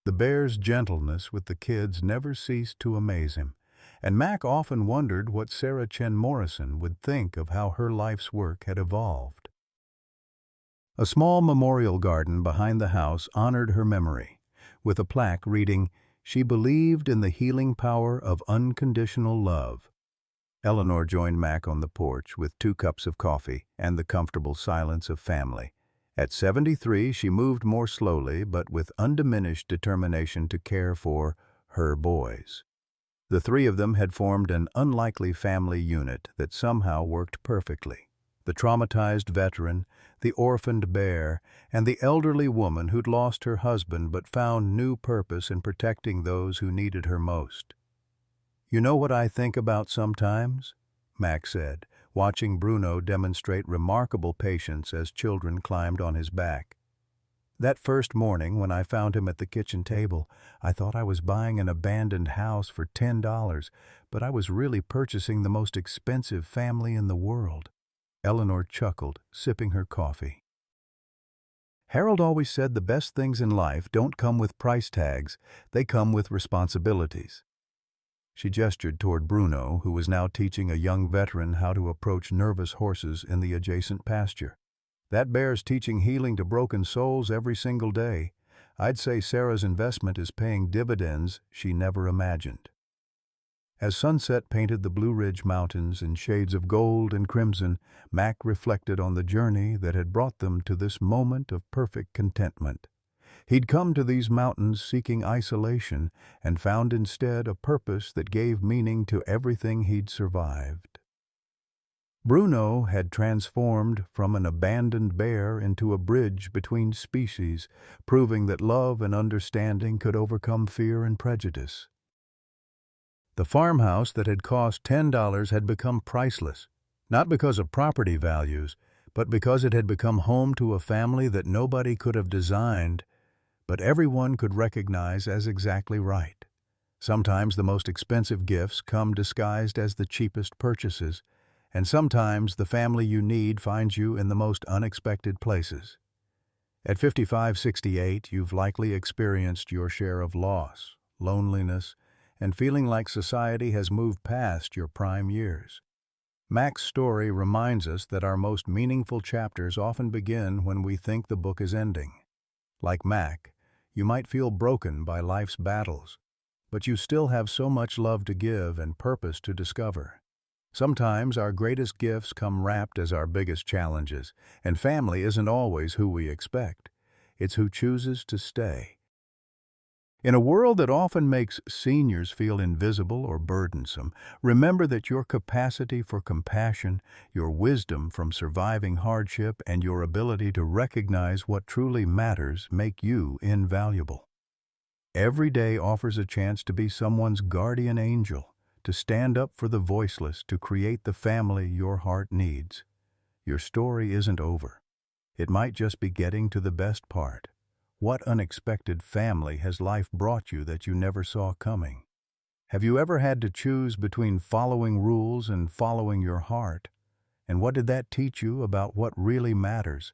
[SPEAKER 1] The bear's gentleness with the kids never ceased to amaze him, and Mac often wondered what Sarah Chen Morrison would think of how her life's work had evolved. A small memorial garden behind the house honored her memory, with a plaque reading, "She believed in the healing power of unconditional love." Eleanor joined Mac on the porch with 2 cups of coffee and the comfortable silence of family. At 73, she moved more slowly but with undiminished determination to care for her boys. The 3 of them had formed an unlikely family unit that somehow worked perfectly. The traumatized veteran, the orphaned bear, and the elderly woman who'd lost her husband but found new purpose in protecting those who needed her most. "You know what I think about sometimes?" Mac said, watching Bruno demonstrate remarkable patience as children climbed on his back. "That first morning when I found him at the kitchen table, I thought I was buying an abandoned house for $10, but I was really purchasing the most expensive family in the world." Eleanor chuckled, sipping her coffee. "Harold always said the best things in life don't come with price tags, they come with responsibilities." She gestured toward Bruno, who was now teaching a young veteran how to approach nervous horses in the adjacent pasture. "That bear's teaching healing to broken souls every single day. I'd say Sarah's investment is paying dividends she never imagined." As sunset painted the Blue Ridge Mountains in shades of gold and crimson, Mac reflected on the journey that had brought them to this moment of perfect contentment. He'd come to these mountains seeking isolation and found instead a purpose that gave meaning to everything he'd survived. Bruno had transformed from an abandoned bear into a bridge between species, proving that love and understanding could overcome fear and prejudice. The farmhouse that had cost $10 had become priceless, not because of property values, but because it had become home to a family that nobody could have designed, but everyone could recognize as exactly right. Sometimes the most expensive gifts come disguised as the cheapest purchases, and sometimes the family you need finds you in the most unexpected places. At 55-68, you've likely experienced your share of loss, loneliness, and feeling like society has moved past your prime years. Mac's story reminds us that our most meaningful chapters often begin when we think the book is ending. Like Mac, you might feel broken by life's battles, but you still have so much love to give and purpose to discover. Sometimes our greatest gifts come wrapped as our biggest challenges, and family isn't always who we expect. It's who chooses to stay. In a world that often makes seniors feel invisible or burdensome, remember that your capacity for compassion, your wisdom from surviving hardship, and your ability to recognize what truly matters make you invaluable. Every day offers a chance to be someone's guardian angel, to stand up for the voiceless, to create the family your heart needs. Your story isn't over. It might just be getting to the best part. What unexpected family has life brought you that you never saw coming? Have you ever had to choose between following rules and following your heart? And what did that teach you about what really matters?